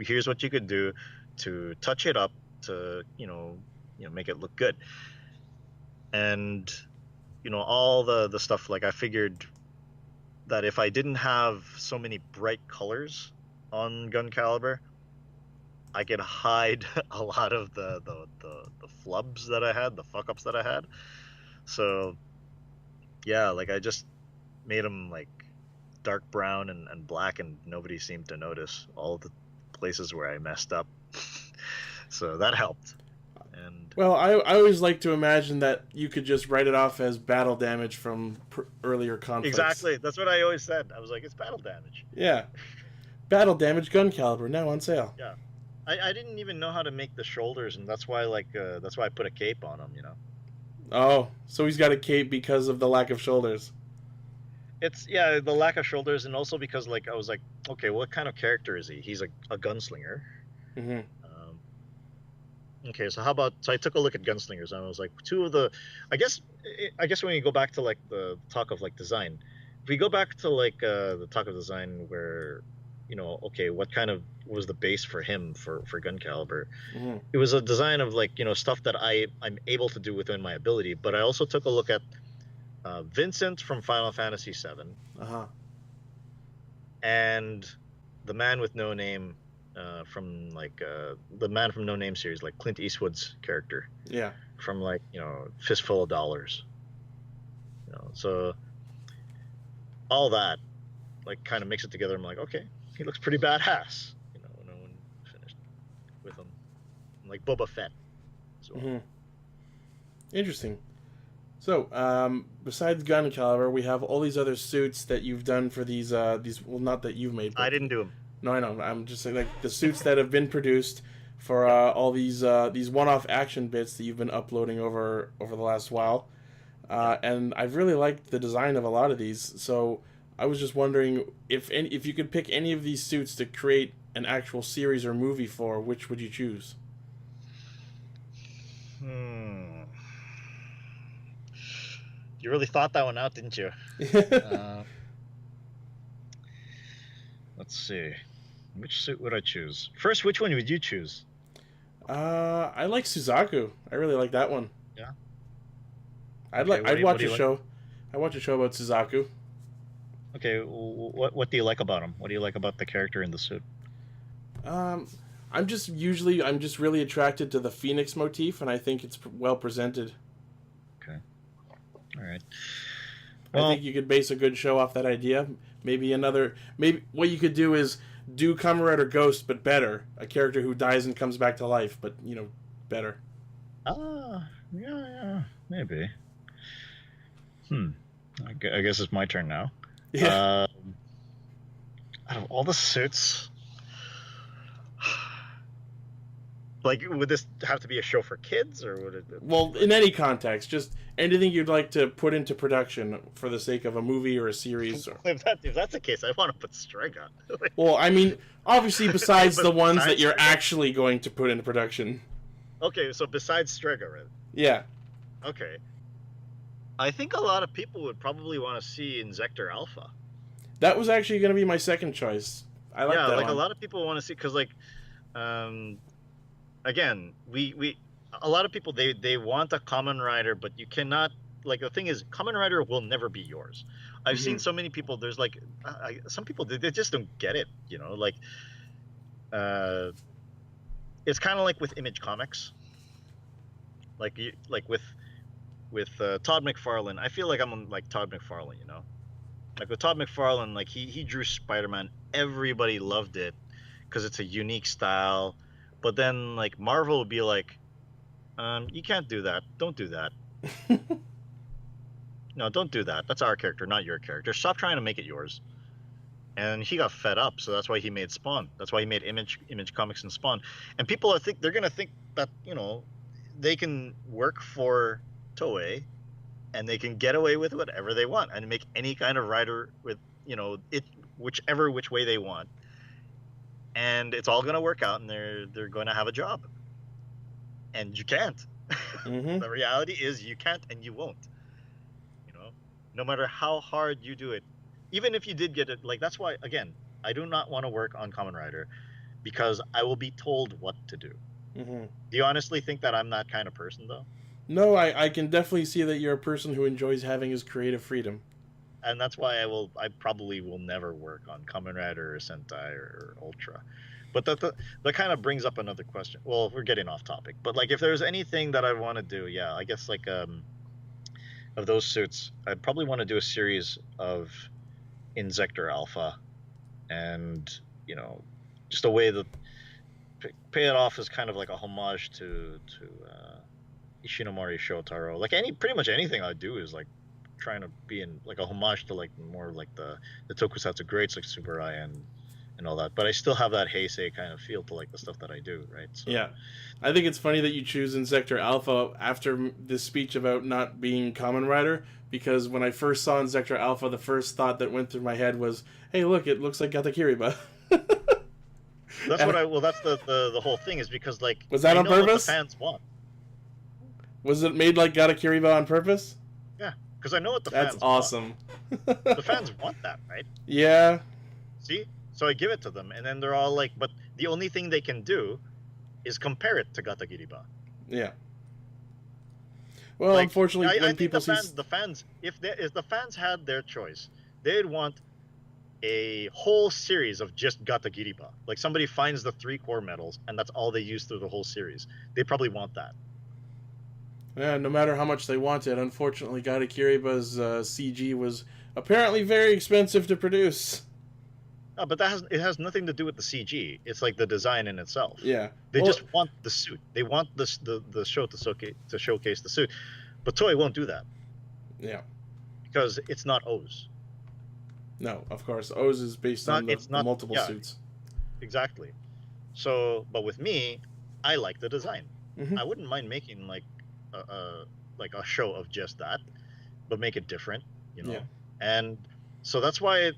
here's what you could do to touch it up to make it look good. And all the stuff, I figured that if I didn't have so many bright colors on Gun Caliber, I could hide a lot of the flubs that I had, the fuck ups that I had. So yeah, I just made them dark brown and black, and nobody seemed to notice all the places where I messed up. So that helped. And well, I always like to imagine that you could just write it off as battle damage from earlier conflicts. Exactly, that's what I always said. I was like, it's battle damage. Yeah, battle damage Gun Caliber now on sale. Yeah, I didn't even know how to make the shoulders, and that's why that's why I put a cape on him. Oh, so he's got a cape because of the lack of shoulders. It's the lack of shoulders, and also because I was like, okay, what kind of character is he? He's a gunslinger. Mm-hmm. Okay, so how about, so I took a look at gunslingers, and I was like, two of the, I guess when you go back to the talk of design, if we go back to the talk of design where, okay, what kind of was the base for him for Gun Caliber? Mm-hmm. It was a design of stuff that I'm able to do within my ability, but I also took a look at Vincent from Final Fantasy VII, and the Man with No Name from the Man from No Name series, Clint Eastwood's character. Yeah. From Fistful of Dollars. So all that kind of makes it together. I'm like, okay, he looks pretty badass. When I finished with him, like Boba Fett as well. Mm-hmm. Interesting. So, besides Gun Caliber, we have all these other suits that you've done for these. Well, not that you've made. But I didn't do them. No, I know. I'm just saying, the suits that have been produced for all these one-off action bits that you've been uploading over the last while, and I've really liked the design of a lot of these. So I was just wondering if you could pick any of these suits to create an actual series or movie for, which would you choose? You really thought that one out, didn't you? Let's see. Which suit would I choose? First, which one would you choose? I like Suzaku. I really like that one. Yeah. I'd watch a show. I watch a show about Suzaku. Okay, what do you like about him? What do you like about the character in the suit? I'm just really attracted to the Phoenix motif, and I think it's well presented. Okay. All right. Well, I think you could base a good show off that idea. Maybe what you could do is do Kamen Rider Ghost, but better. A character who dies and comes back to life, but, better. Yeah, maybe. I guess it's my turn now. Yeah. Out of all the suits, Like, would this have to be a show for kids, or would it? Well, in any context, just anything you'd like to put into production for the sake of a movie or a series. Or... If that's the case, I want to put Strega. Well, I mean, obviously, besides the ones besides that you're Strega? actually going to put into production. Okay, so besides Strega, right? Yeah. Okay. I think a lot of people would probably want to see Inzector Alpha. That was actually going to be my second choice. I like that like one. a lot of people want to see, because like, again, a lot of people they want a Kamen Rider, but you cannot. Like, the thing is, Kamen Rider will never be yours. I've seen so many people. There's like some people they just don't get it. Like, it's kind of like with Image Comics. Like with Todd McFarlane, I feel like I'm like Todd McFarlane. Like with Todd McFarlane, like he drew Spider-Man. Everybody loved it because it's a unique style. But then like Marvel would be like, you can't do that. Don't do that. No, don't do that. That's our character, not your character. Stop trying to make it yours. And he got fed up, so that's why he made Spawn. That's why he made Image Comics and Spawn. And people they're gonna think that they can work for Toei, and they can get away with whatever they want and make any kind of rider with it which way they want, and it's all gonna work out, and they're going to have a job. And you can't. Mm-hmm. The reality is you can't, and you won't. No matter how hard you do it, even if you did get it, like, that's why, again, I do not want to work on Kamen Rider, because I will be told what to do. Mm-hmm. Do you honestly think that I'm that kind of person, though? No, I can definitely see that you're a person who enjoys having his creative freedom. And that's why I probably will never work on Kamen Rider or Sentai or Ultra. But that kind of brings up another question. Well, we're getting off topic, but like, if there's anything that I want to do, yeah, I guess like of those suits, I'd probably want to do a series of Inzector Alpha, and just a way that pay it off as kind of like a homage to Ishinomori Shotaro. Like, pretty much anything I do is like trying to be in like a homage to like more like the tokusatsu greats like Tsuburaya and all that, but I still have that Heisei kind of feel to like the stuff that I do, right? So, yeah, I think it's funny that you choose Inzector Alpha after this speech about not being Kamen Rider, because when I first saw Inzector Alpha, the first thought that went through my head was, hey, look, it looks like Gatakiriba. That's that's the whole thing, is because like, was that on purpose? What the fans want. Was it made like Gatakiriba on purpose? Yeah, because I know what the fans want. That's awesome. The fans want that, right? Yeah. See? So I give it to them, and then they're all like, but the only thing they can do is compare it to Gatakiriba. Yeah. Well, like, unfortunately, when people see... the fans, if the fans had their choice, they'd want a whole series of just Gatakiriba. Like, somebody finds the 3 core medals, and that's all they use through the whole series. They probably want that. Yeah, no matter how much they want it, unfortunately, Gatakiriba's CG was apparently very expensive to produce. No, but it has nothing to do with the CG. It's like the design in itself. Yeah, they just want the suit. They want the show to showcase the suit, but Toei won't do that. Yeah, because it's not O's. No, of course, O's is based on the multiple suits. Exactly. So, but with me, I like the design. Mm-hmm. I wouldn't mind making like a show of just that, but make it different, Yeah. And so that's why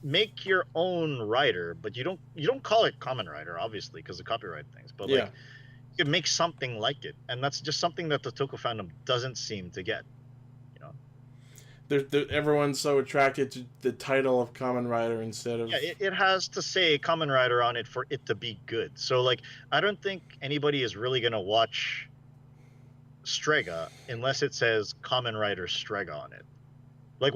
make your own rider, but you don't call it Kamen Rider, obviously, because of copyright things. But like, you can make something like it, and that's just something that the Toku fandom doesn't seem to get. Everyone's so attracted to the title of Kamen Rider instead of... Yeah, it has to say Kamen Rider on it for it to be good. So like, I don't think anybody is really gonna watch Strega unless it says Kamen Rider Strega on it. Like,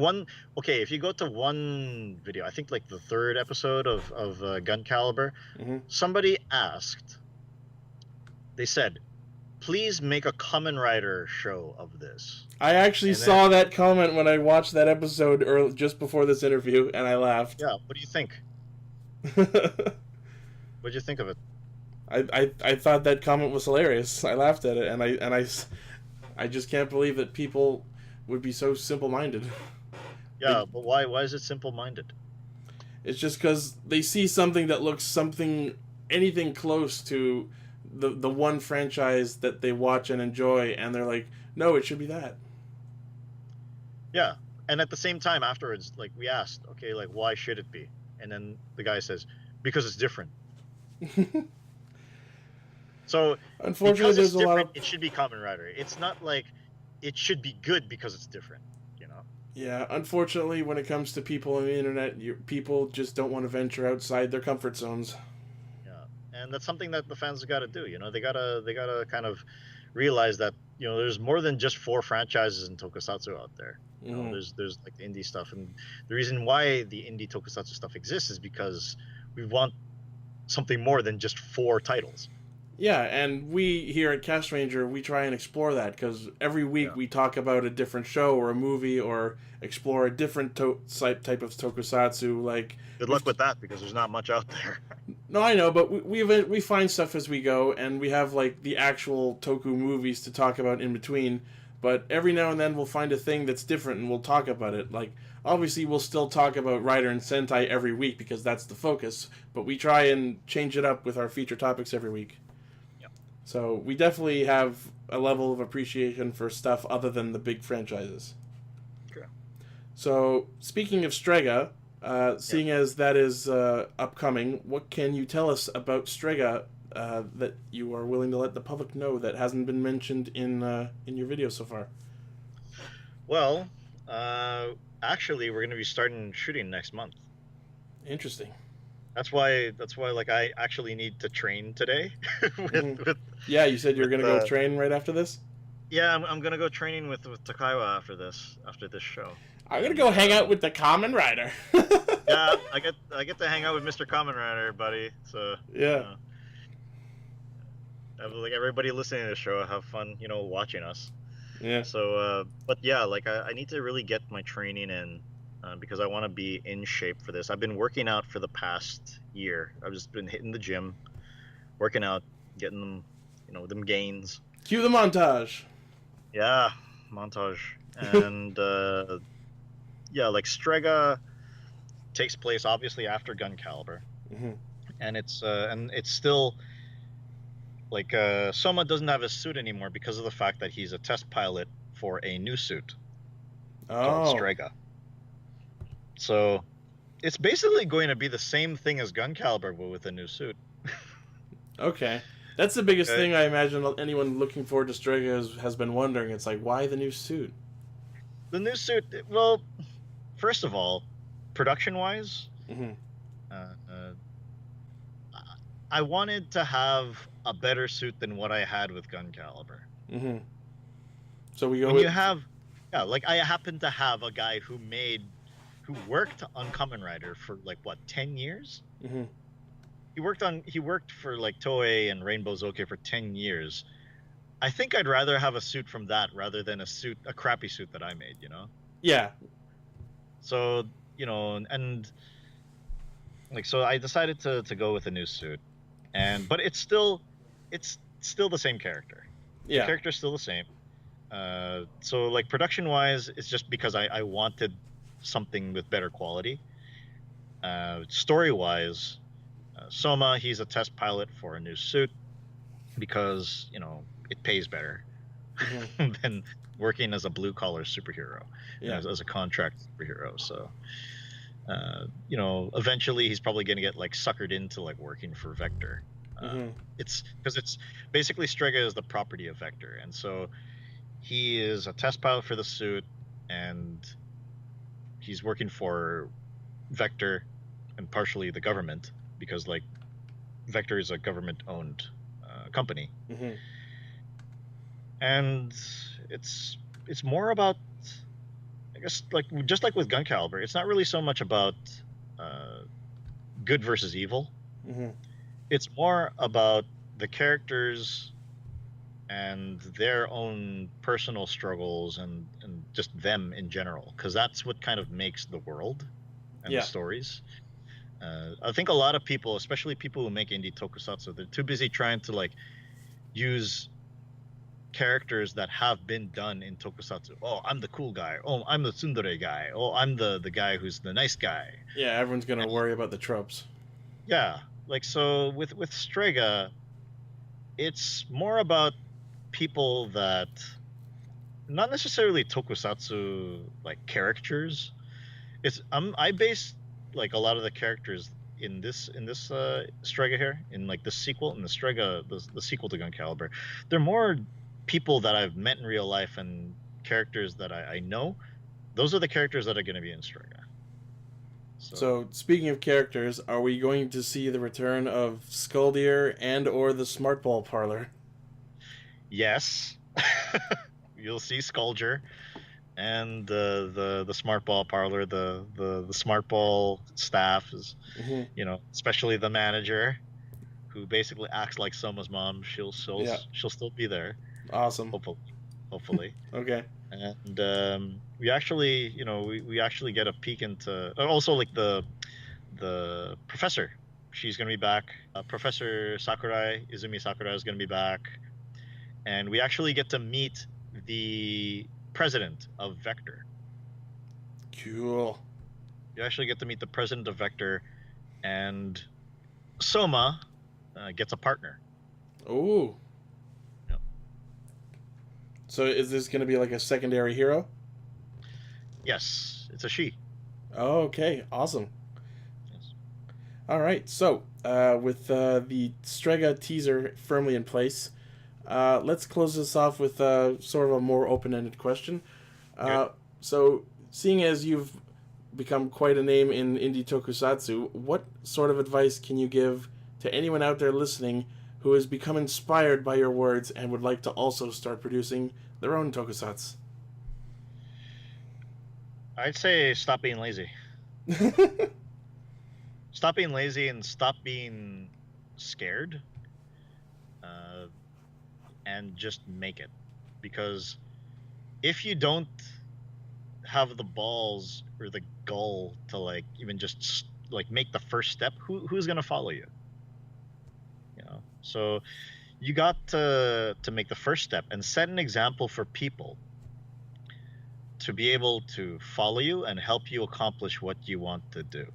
if you go to one video, I think like the 3rd episode of Gun Caliber, somebody asked, they said, please make a Kamen Rider show of this. I actually saw that comment when I watched that episode just before this interview, and I laughed. Yeah, what do you think? What'd you think of it? I thought that comment was hilarious. I laughed at it, and I just can't believe that people would be so simple-minded. Yeah, but why is it simple-minded? It's just because they see something that looks something anything close to the one franchise that they watch and enjoy, and they're like, no, it should be that. Yeah. And at the same time afterwards, like, we asked, okay, like, why should it be? And then the guy says, because it's different. So Unfortunately, because it's there's a lot different, of... it should be Kamen Rider. It's not like it should be good because it's different, you know? Yeah, unfortunately, when it comes to people on the internet, people just don't want to venture outside their comfort zones. Yeah. And that's something that the fans got to do, you know? They gotta kind of realize that, you know, there's more than just 4 franchises in tokusatsu out there. You know, there's like the indie stuff, and the reason why the indie tokusatsu stuff exists is because we want something more than just 4 titles. Yeah, and we here at Castranger, we try and explore that, because every week we talk about a different show or a movie, or explore a different type of tokusatsu. Like, good luck with that, because there's not much out there. No, I know, but we find stuff as we go, and we have like the actual toku movies to talk about in between. But every now and then we'll find a thing that's different, and we'll talk about it. Like, obviously we'll still talk about Rider and Sentai every week because that's the focus. But we try and change it up with our feature topics every week. So we definitely have a level of appreciation for stuff other than the big franchises. Okay. So, speaking of Strega, seeing as that is upcoming, what can you tell us about Strega that you are willing to let the public know that hasn't been mentioned in your video so far? Well, actually, we're going to be starting shooting next month. Interesting. That's why like I actually need to train today. Yeah, you said you were going to go train right after this? Yeah, I'm going to go training with Takaiwa after this show. I'm going to go hang out with the Kamen Rider. Yeah, I get to hang out with Mr. Kamen Rider, buddy. So yeah. Like, everybody listening to the show have fun, you know, watching us. Yeah. So but yeah, like I need to really get my training in. Because I want to be in shape for this. I've been working out for the past year. I've just been hitting the gym, working out, getting them, you know, them gains. Cue the montage. Yeah, montage. And yeah, like Strega takes place obviously after Gun Caliber, and it's still like Soma doesn't have his suit anymore because of the fact that he's a test pilot for a new suit called Strega. So it's basically going to be the same thing as Gun Caliber, but with a new suit. Okay. That's the biggest thing I imagine anyone looking forward to Strega has been wondering. It's like, why the new suit? The new suit, well, first of all, production-wise, I wanted to have a better suit than what I had with Gun Caliber. So we go when with... you have... Yeah, like, I happen to have a guy who worked on Kamen Rider for like what 10 years. He worked for like Toei and Rainbow Zoke for 10 years. I think I'd rather have a suit from that rather than a crappy suit that I made, you know? Yeah. So, you know, and like, so I decided to go with a new suit, but it's still the same character. Yeah. The character's still the same. So like, production wise, it's just because I wanted something with better quality. Story-wise, Soma, he's a test pilot for a new suit because, you know, it pays better than working as a blue-collar superhero, as a contract superhero. So, you know, eventually he's probably going to get, like, suckered into, like, working for Vector. It's because it's basically Strega is the property of Vector, and so he is a test pilot for the suit, and he's working for Vector and partially the government because, like, Vector is a government-owned company. And it's more about, I guess, like, just like with Gun Caliber, it's not really so much about good versus evil. It's more about the characters and their own personal struggles and just them in general, because that's what kind of makes the world and the stories. I think a lot of people, especially people who make indie tokusatsu, they're too busy trying to, like, use characters that have been done in tokusatsu. Oh, I'm the cool guy. Oh, I'm the tsundere guy. Oh, I'm the guy who's the nice guy. Yeah, everyone's gonna worry about the tropes. Yeah, like so with Strega, it's more about people that not necessarily tokusatsu like characters. I base like a lot of the characters in this Strega here in like the sequel in the Strega the sequel to Gun Caliber. They're more people that I've met in real life and characters that I know. Those are the characters that are going to be in Strega. So, speaking of characters, are we going to see the return of Skuldier and or the Smart Ball Parlor? Yes, you'll see Skulger and the smart ball parlor, the smart ball staff is, Mm-hmm. especially the manager who basically acts like Soma's mom. Yeah. She'll still be there, Awesome. hopefully. Okay. And we actually, we actually get a peek into also like the professor. She's gonna be back. Professor Sakurai, Izumi Sakurai is gonna be back, and we actually get to meet the president of Vector. Cool. You actually get to meet the president of Vector, and Soma gets a partner. Ooh. Yep. So is this going to be like a secondary hero? Yes, it's a she. Oh, okay. Awesome. Yes. All right. So with the Strega teaser firmly in place, let's close this off with sort of a more open-ended question. So, seeing as you've become quite a name in indie tokusatsu, what sort of advice can you give to anyone out there listening who has become inspired by your words and would like to also start producing their own tokusatsu? I'd say stop being lazy. Stop being lazy and stop being scared, and just make it. Because if you don't have the balls or the gall to like even just like make the first step, who's gonna follow you? So you got to make the first step and set an example for people to be able to follow you and help you accomplish what you want to do.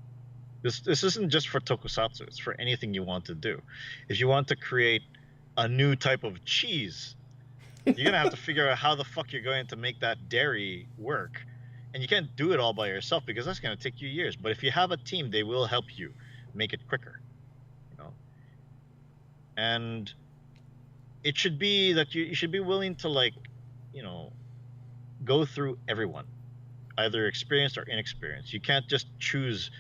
This isn't just for tokusatsu, it's for anything you want to do. If you want to create a new type of cheese, you're gonna have to figure out how the fuck you're going to make that dairy work. And you can't do it all by yourself because that's gonna take you years. But if you have a team, they will help you make it quicker. And it should be that you should be willing to like, go through everyone, either experienced or inexperienced. You can't just choose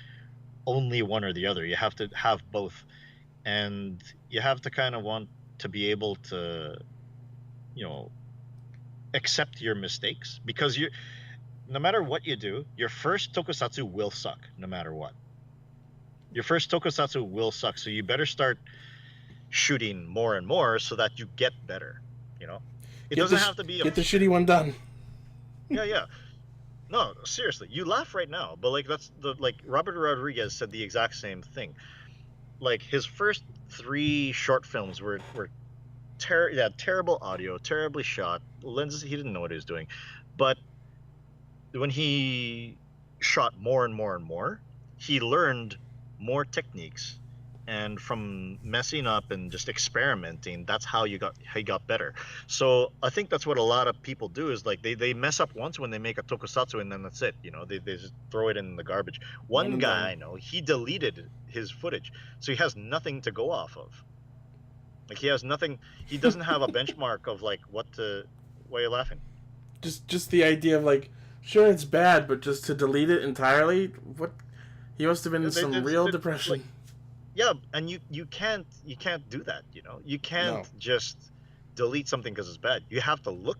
only one or the other. You have to have both, and you have to kind of want to be able to, accept your mistakes, because no matter what you do, your first tokusatsu will suck. No matter what, your first tokusatsu will suck. So you better start shooting more and more so that you get better. It doesn't have to be get the shitty one done. Yeah. No, seriously, you laugh right now, but like that's like Robert Rodriguez said the exact same thing. Like his first 3 short films were terrible audio, terribly shot, lenses he didn't know what he was doing. But when he shot more and more and more, he learned more techniques, and from messing up and just experimenting, that's how he got better. So I think that's what a lot of people do, is like they mess up once when they make a tokusatsu, and then that's it. They just throw it in the garbage. One guy I know, he deleted his footage, so he has nothing to go off of. Like he has nothing. He doesn't have a benchmark of like why are you laughing? Just the idea of like, sure it's bad, but just to delete it entirely, what? He must have been in some real depression. Like, yeah, and you can't do that. You can't just delete something because it's bad. You have to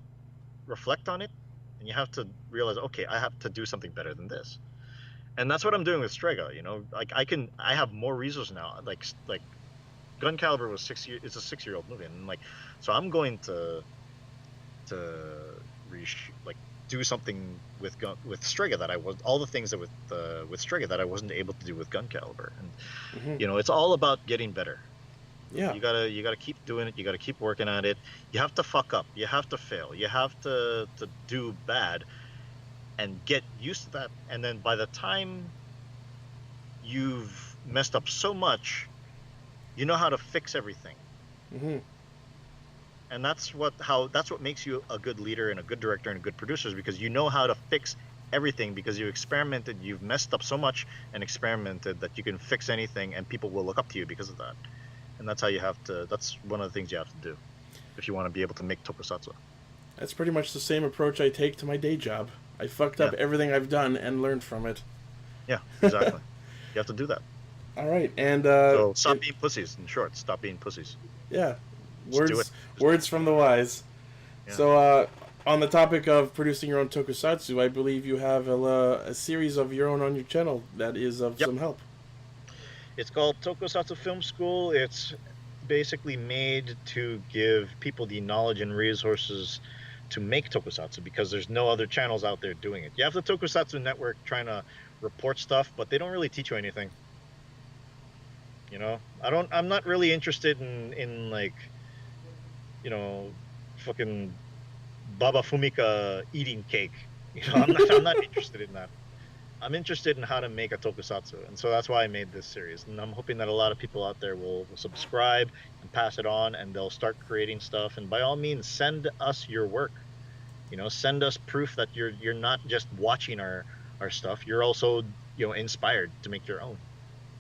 reflect on it, and you have to realize, okay, I have to do something better than this. And that's what I'm doing with Strega. Like I have more resources now. Like Gun Caliber was 6 years. It's a 6-year-old movie, and like, so I'm going to do something with Strega that I was all the things that with Strega that I wasn't able to do with Gun Caliber. And it's all about getting better. Yeah, you gotta keep doing it. You gotta keep working at it. You have to fuck up. You have to fail. You have to do bad, and get used to that. And then by the time you've messed up so much, You know how to fix everything. Mm-hmm. And that's what makes you a good leader and a good director and a good producer, is because you know how to fix everything, because you experimented, you've messed up so much and experimented that you can fix anything, and people will look up to you because of that. And that's how you have to. That's one of the things you have to do if you want to be able to make tokusatsu. That's pretty much the same approach I take to my day job. I fucked up everything I've done and learned from it. Yeah, exactly. You have to do that. All right, and So stop being pussies. In short, stop being pussies. Yeah, Just do it. words from the wise. Yeah. So, on the topic of producing your own tokusatsu, I believe you have a series of your own on your channel that is of some help. It's called Tokusatsu Film School. It's basically made to give people the knowledge and resources to make tokusatsu, because there's no other channels out there doing it. You have the Tokusatsu Network trying to report stuff, but they don't really teach you anything. You know, I'm not really interested in like, you know, fucking Baba Fumika eating cake. You know, I'm not interested in that. I'm interested in how to make a tokusatsu, and so that's why I made this series. And I'm hoping that a lot of people out there will subscribe and pass it on, and they'll start creating stuff. And by all means, send us your work. You know, send us proof that you're not just watching our stuff. You're also, you know, inspired to make your own.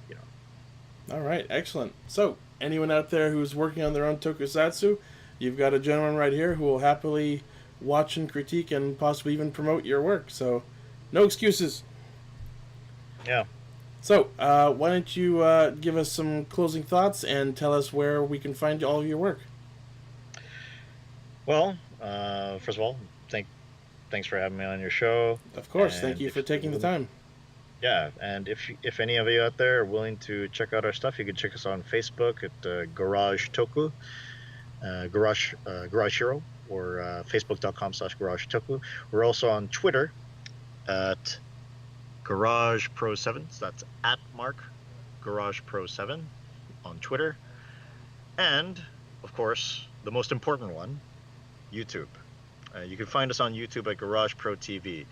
You know. All right, excellent. So, anyone out there who's working on their own tokusatsu, you've got a gentleman right here who will happily watch and critique and possibly even promote your work. So, no excuses. Yeah. So, why don't you give us some closing thoughts and tell us where we can find all of your work? Well, first of all, thanks for having me on your show. Of course, thank you for taking the time. Yeah, and if any of you out there are willing to check out our stuff, you can check us on Facebook at Garage Toku, Garage Hero, or Facebook.com/Garage Toku. We're also on Twitter at Garage Pro 7. So that's at Mark Garage Pro 7 on Twitter. And, of course, the most important one, YouTube. You can find us on YouTube at Garage Pro TV.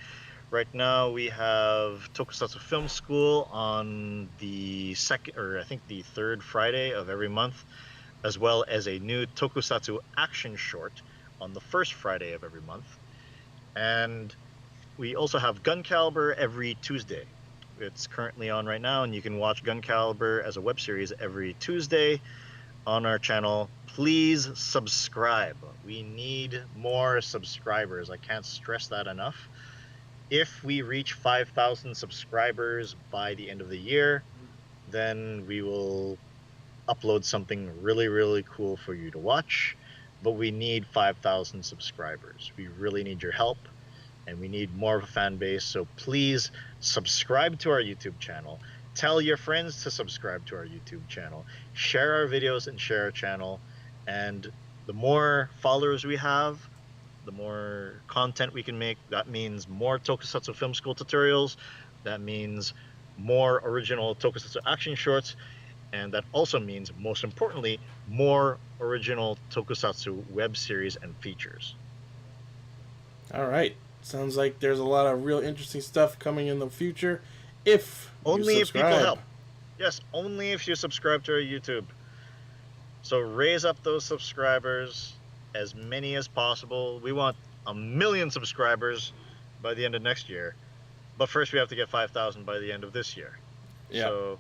Right now we have Tokusatsu Film School on the second, or I think the third Friday of every month, as well as a new Tokusatsu action short on the first Friday of every month. And we also have Gun Caliber every Tuesday. It's currently on right now, and you can watch Gun Caliber as a web series every Tuesday on our channel. Please subscribe. We need more subscribers. I can't stress that enough. If we reach 5,000 subscribers by the end of the year, then we will upload something really, really cool for you to watch. But we need 5,000 subscribers. We really need your help, and we need more of a fan base. So please subscribe to our YouTube channel. Tell your friends to subscribe to our YouTube channel. Share our videos and share our channel. And the more followers we have, the more content we can make. That means more Tokusatsu Film School tutorials. That means more original Tokusatsu action shorts. And that also means, most importantly, more original Tokusatsu web series and features. All right. Sounds like there's a lot of real interesting stuff coming in the future. If only you subscribe. If people help. Yes, only if you subscribe to our YouTube. So raise up those subscribers, as many as possible. We want 1 million subscribers by the end of next year. But first we have to get 5,000 by the end of this year. Yeah. So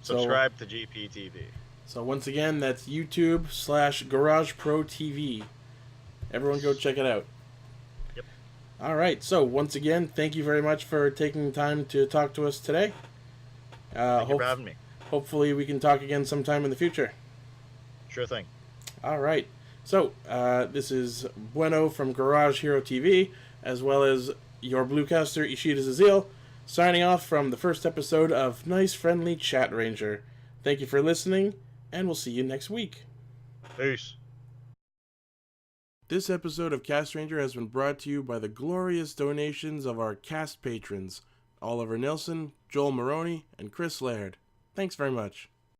subscribe to GPTV. So once again, that's YouTube/Garage Pro TV. Everyone go check it out. Yep. All right. So once again, thank you very much for taking the time to talk to us today. Thank you for having me. Hopefully we can talk again sometime in the future. Sure thing. All right. So, this is Bueno from Garage Hero TV, as well as your blue caster, Ishida's Zeal, signing off from the first episode of Nice Friendly Chatranger. Thank you for listening, and we'll see you next week. Peace. This episode of Castranger has been brought to you by the glorious donations of our cast patrons, Oliver Nilsson, Joel Maroney, and Chris Laird. Thanks very much.